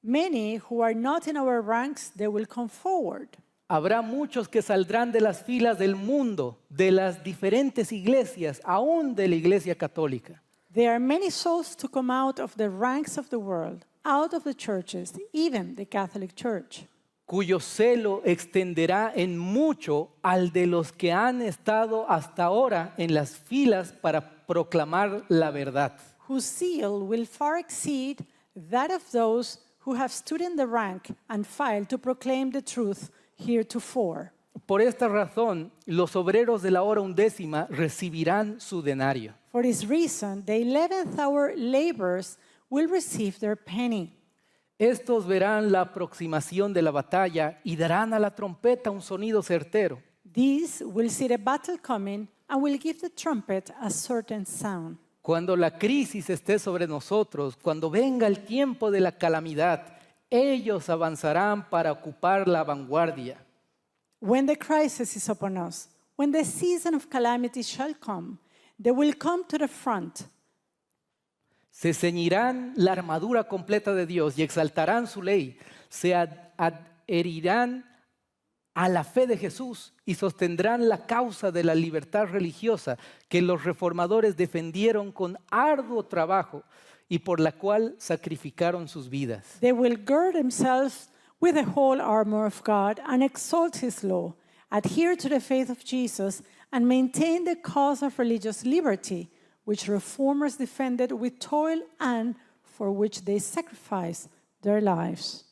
many who are not in our ranks, they will come forward. Habrá muchos que saldrán de las filas del mundo, de las diferentes iglesias, aún de la iglesia católica. There are many souls to come out of the ranks of the world, out of the churches, even the Catholic Church, Cuyo celo extenderá en mucho al de los que han estado hasta ahora en las filas para proclamar la verdad. whose zeal will far exceed that of those who have stood in the rank and file to proclaim the truth heretofore. Por esta razón, los obreros de la hora undécima recibirán su denario. For this reason, the 11th hour laborers will receive their penny. Estos verán la aproximación de la batalla y darán a la trompeta un sonido certero. These will see the battle coming and will give the trumpet a certain sound. Cuando la crisis esté sobre nosotros, cuando venga el tiempo de la calamidad, ellos avanzarán para ocupar la vanguardia. When the crisis is upon us, when the season of calamity shall come, they will come to the front. Se ceñirán la armadura completa de Dios y exaltarán su ley. Se adherirán a la fe de Jesús y sostendrán la causa de la libertad religiosa que los reformadores defendieron con arduo trabajo y por la cual sacrificaron sus vidas. They will gird themselves with the whole armor of God and exalt his law, adhere to the faith of Jesus, and maintain the cause of religious liberty, which reformers defended with toil and for which they sacrificed their lives.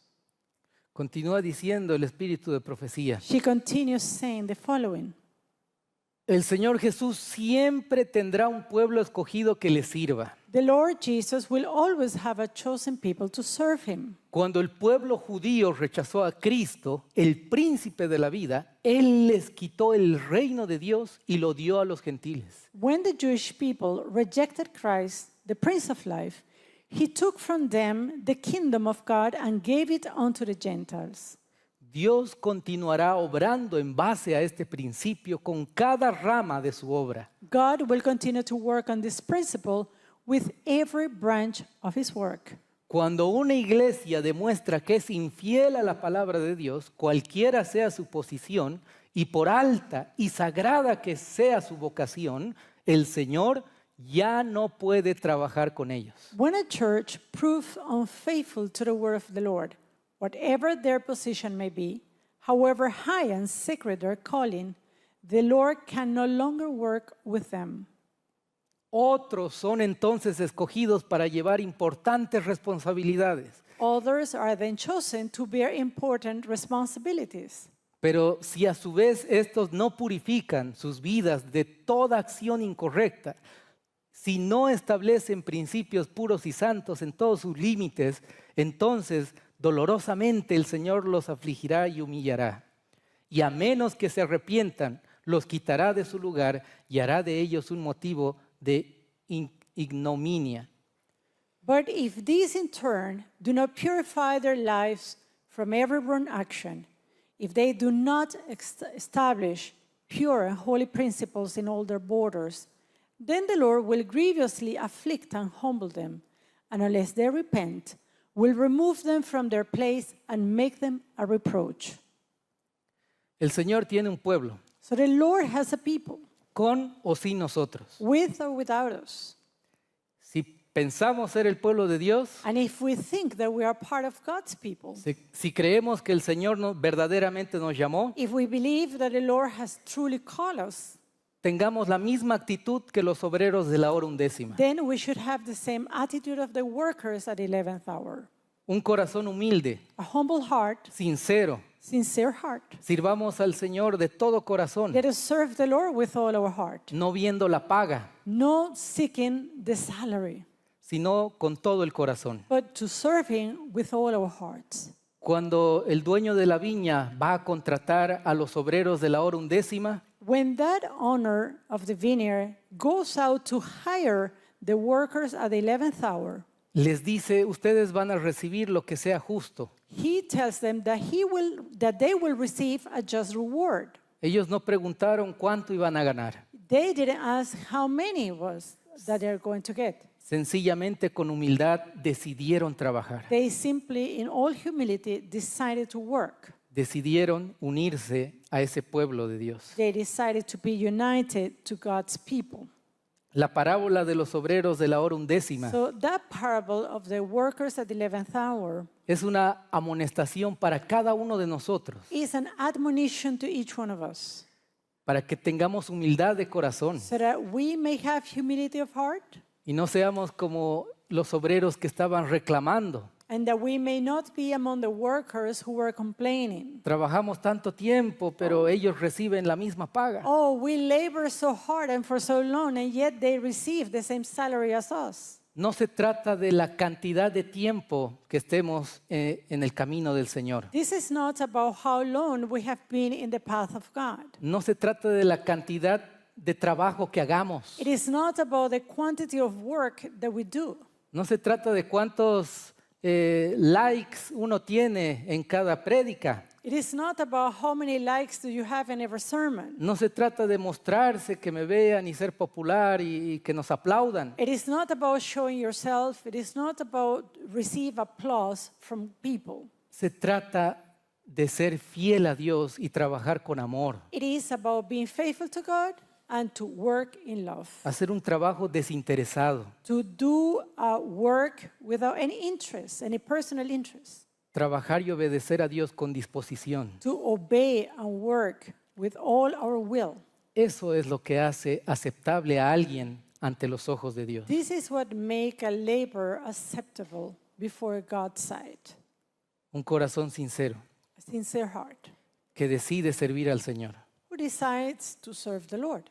Continúa diciendo el espíritu de profecía. She continues saying the following. El Señor Jesús siempre tendrá un pueblo escogido que le sirva. The Lord Jesus will always have a chosen people to serve him. Cuando el pueblo judío rechazó a Cristo, el príncipe de la vida, Él les quitó el reino de Dios y lo dio a los gentiles. When the Jewish people rejected Christ, the Prince of Life, he took from them the kingdom of God and gave it unto the Gentiles. Dios continuará obrando en base a este principio con cada rama de su obra. God will continue to work on this principle with every branch of his work. Cuando una iglesia demuestra que es infiel a la palabra de Dios, cualquiera sea su posición, y por alta y sagrada que sea su vocación, el Señor ya no puede trabajar con ellos. When a church proves unfaithful to the word of the Lord, whatever their position may be, however high and sacred their calling, the Lord can no longer work with them. Otros son entonces escogidos para llevar importantes responsabilidades. Others are then chosen to bear important responsibilities. Pero si a su vez estos no purifican sus vidas de toda acción incorrecta, si no establecen principios puros y santos en todos sus límites, entonces dolorosamente el Señor los afligirá y humillará. Y a menos que se arrepientan, los quitará de su lugar y hará de ellos un motivo de ignominia. But if these in turn do not purify their lives from every wrong action, if they do not establish pure and holy principles in all their borders, then the Lord will grievously afflict and humble them, and unless they repent, will remove them from their place and make them a reproach. El Señor tiene un pueblo, So the Lord has a people, con o sin nosotros. with or without us. Si pensamos ser el pueblo de Dios, And if we think that we are part of God's people, si creemos que el Señor verdaderamente nos llamó, if we believe that the Lord has truly called us, tengamos la misma actitud que los obreros de la hora undécima. then we should have the same attitude of the workers at the 11th hour. Un corazón humilde, A humble heart, sincero. sincere heart. Sirvamos al Señor de todo corazón, Let us serve the Lord with all our heart, no viendo la paga, not seeking the salary, sino con todo el corazón. but to serve Him with all our hearts. Cuando el dueño de la viña va a contratar a los obreros de la hora undécima, When that owner of the vineyard goes out to hire the workers at the 11th hour, les dice, ustedes van a recibir lo que sea justo. he tells them that they will receive a just reward. Ellos no preguntaron cuánto iban a ganar. They didn't ask how many was that they're going to get. Sencillamente con humildad decidieron trabajar. They simply, in all humility, decided to work. decidieron unirse a ese pueblo de Dios. They decided to be united to God's people. La parábola de los obreros de la hora undécima So that parable of the workers at the 11th hour es una amonestación para cada uno de nosotros, is an admonition to each one of us, para que tengamos humildad de corazón so that we may have humility of heart y no seamos como los obreros que estaban reclamando. and that we may not be among the workers who were complaining. Trabajamos tanto tiempo, pero ellos reciben la misma paga. Oh, we labor so hard and for so long, and yet they receive the same salary as us. No se trata de la cantidad de tiempo que estemos en el camino del Señor. This is not about how long we have been in the path of God. No se trata de la cantidad de trabajo que hagamos. It is not about the quantity of work that we do. No se trata de cuántos likes uno tiene en cada prédica. It is not about how many likes do you have in every sermon. No se trata de mostrarse, que me vean y ser popular y que nos aplaudan. It is not about showing yourself. It is not about receive applause from people. Se trata de ser fiel a Dios y trabajar con amor. It is about being faithful to God and to work in love. Hacer un trabajo desinteresado. To do work without any interest, any personal interest. Trabajar y obedecer a Dios con disposición. To obey and work with all our will. Eso es lo que hace aceptable a alguien ante los ojos de Dios. This is what makes a labor acceptable before God's sight. Un corazón sincero A sincere heart que decide servir al Señor. who decides to serve the Lord.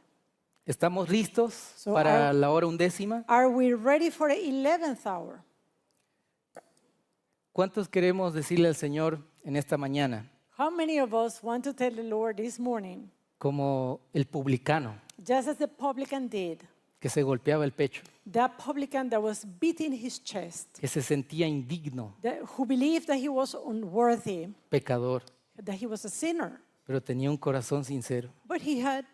¿Estamos listos So para are- la hora undécima? Are we ready for the 11th hour? ¿Cuántos queremos decirle al Señor en esta mañana, How many of us want to tell the Lord this morning, como el publicano just as the publican did, que se golpeaba el pecho, that publican that was beating his chest, que se sentía indigno, who believed that he was unworthy, pecador, that he was a sinner, pero tenía un corazón sincero, but he had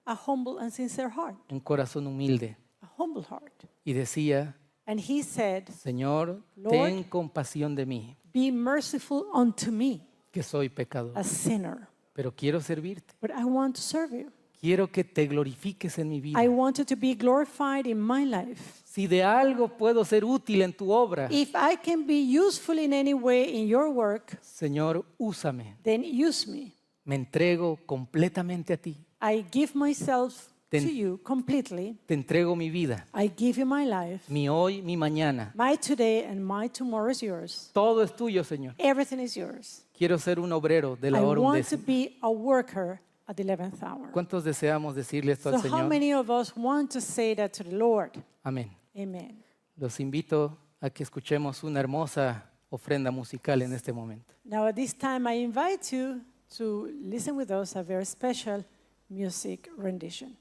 a humble and sincere heart, un corazón humilde, a humble heart. y decía, And he said, Señor, Lord, ten compasión de mí, be merciful unto me, que soy pecador, a sinner, pero quiero servirte. but I want to serve you. Quiero que te glorifiques en mi vida. I wanted to be glorified in my life. Si de algo puedo ser útil en tu obra, If I can be useful in any way in your work, Señor, úsame. then use me. Me entrego completamente a ti. I give myself Then- to you completely. Te entrego mi vida, I give you my life. mi hoy, mi mañana. My today and my tomorrow is yours. Todo es tuyo, Señor. Everything is yours. Quiero ser un obrero de la I hora want to undécima. be a worker at the 11th hour. ¿Cuántos deseamos decirle esto al So how Señor? many of us want to say that to the Lord? Amén. Amen. Los invito a que escuchemos una hermosa ofrenda musical en este momento. Now at this time I invite you to listen with us a very special music rendition.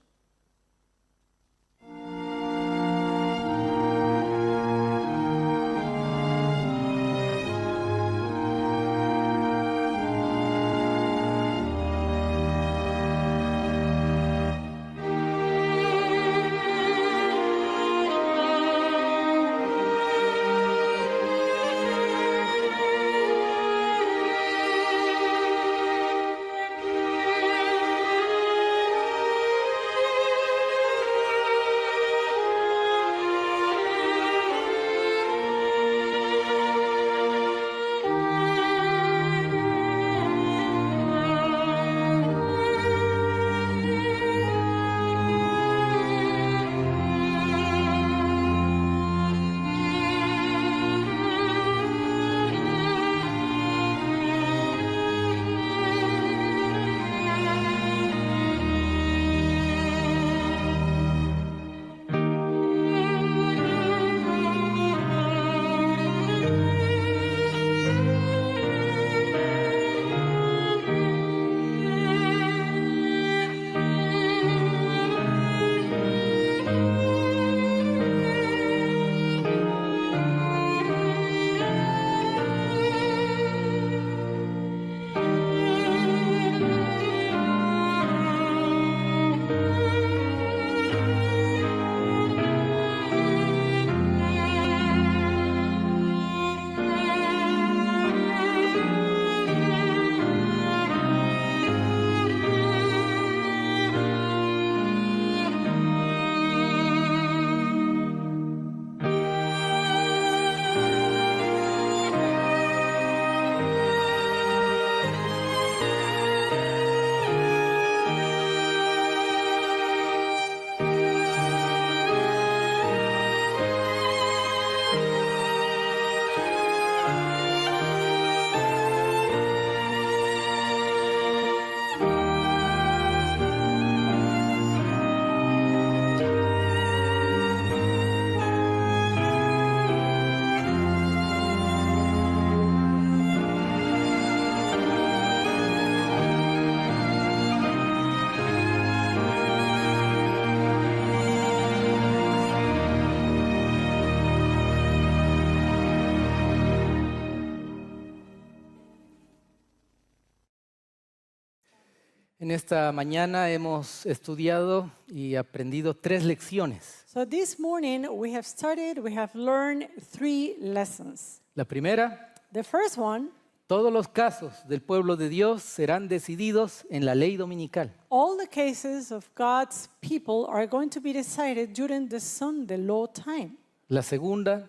En esta mañana hemos estudiado y aprendido 3 lecciones. So this morning we have learned 3 lessons. La primera, The first one, todos los casos del pueblo de Dios serán decididos en la ley dominical. all the cases of God's people are going to be decided during the Sunday law time. La segunda,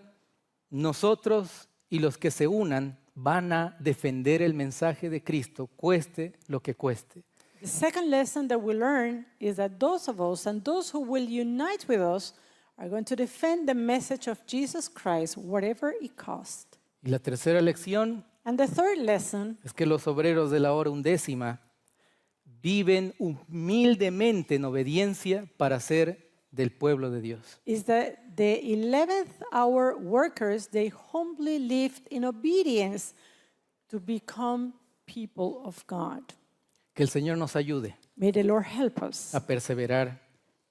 nosotros y los que se unan van a defender el mensaje de Cristo, cueste lo que cueste. The second lesson that we learn is that those of us and those who will unite with us are going to defend the message of Jesus Christ, whatever it costs. Y la tercera lección And the third lesson es que los obreros de la hora undécima viven humildemente en obediencia para ser del pueblo de Dios. is that the 11th hour workers, they humbly lived in obedience to become people of God. Que el Señor nos ayude May the Lord help us a perseverar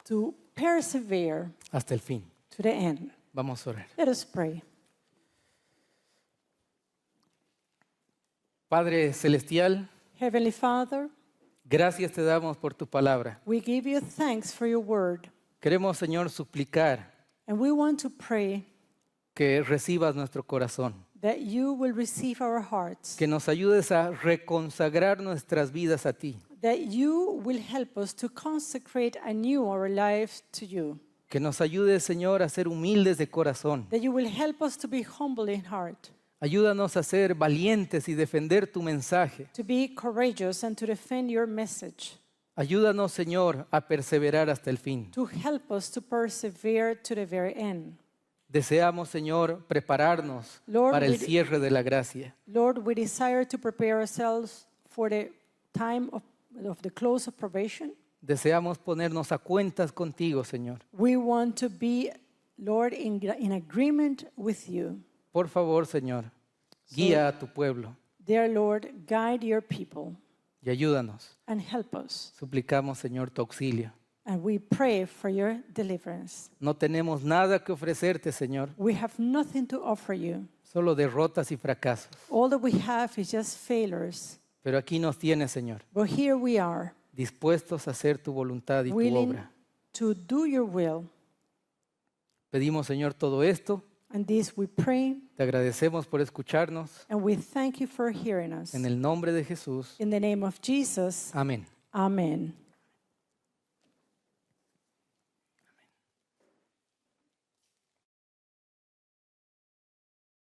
to persevere hasta el fin. to the end. Vamos a orar. Let us pray. Padre Celestial, Heavenly Father, gracias te damos por tu palabra. we give you thanks for your word, Queremos, Señor, suplicar and we want to pray que recibas nuestro corazón, that you will receive our hearts, que nos ayudes a reconsagrar nuestras vidas a ti, that you will help us to consecrate anew our lives to you, que nos ayudes, Señor, a ser humildes de corazón. that you will help us to be humble in heart, Ayúdanos a ser valientes y defender tu mensaje. to be courageous and to defend your message, Ayúdanos, Señor, a perseverar hasta el fin. to help us to persevere to the very end. Deseamos, Señor, prepararnos Lord, para el we- cierre de la gracia. Lord, we desire to prepare ourselves for the time of the close of probation. Deseamos ponernos a cuentas contigo, Señor. We want to be, Lord, in agreement with you. Por favor, Señor, guía a tu pueblo Dear Lord, guide your people y ayúdanos. and help us. Suplicamos, Señor, tu auxilio. And we pray for your deliverance. No tenemos nada que ofrecerte, Señor, We have nothing to offer you. solo derrotas y fracasos. All that we have is just failures. Pero aquí nos tienes, Señor, But here we are, dispuestos a hacer tu voluntad y tu willing obra. to do your will. Pedimos, Señor, todo esto. And this we pray, Te agradecemos por escucharnos. and we thank you for hearing us. En el nombre de Jesús. In the name of Jesus, Amén. amen.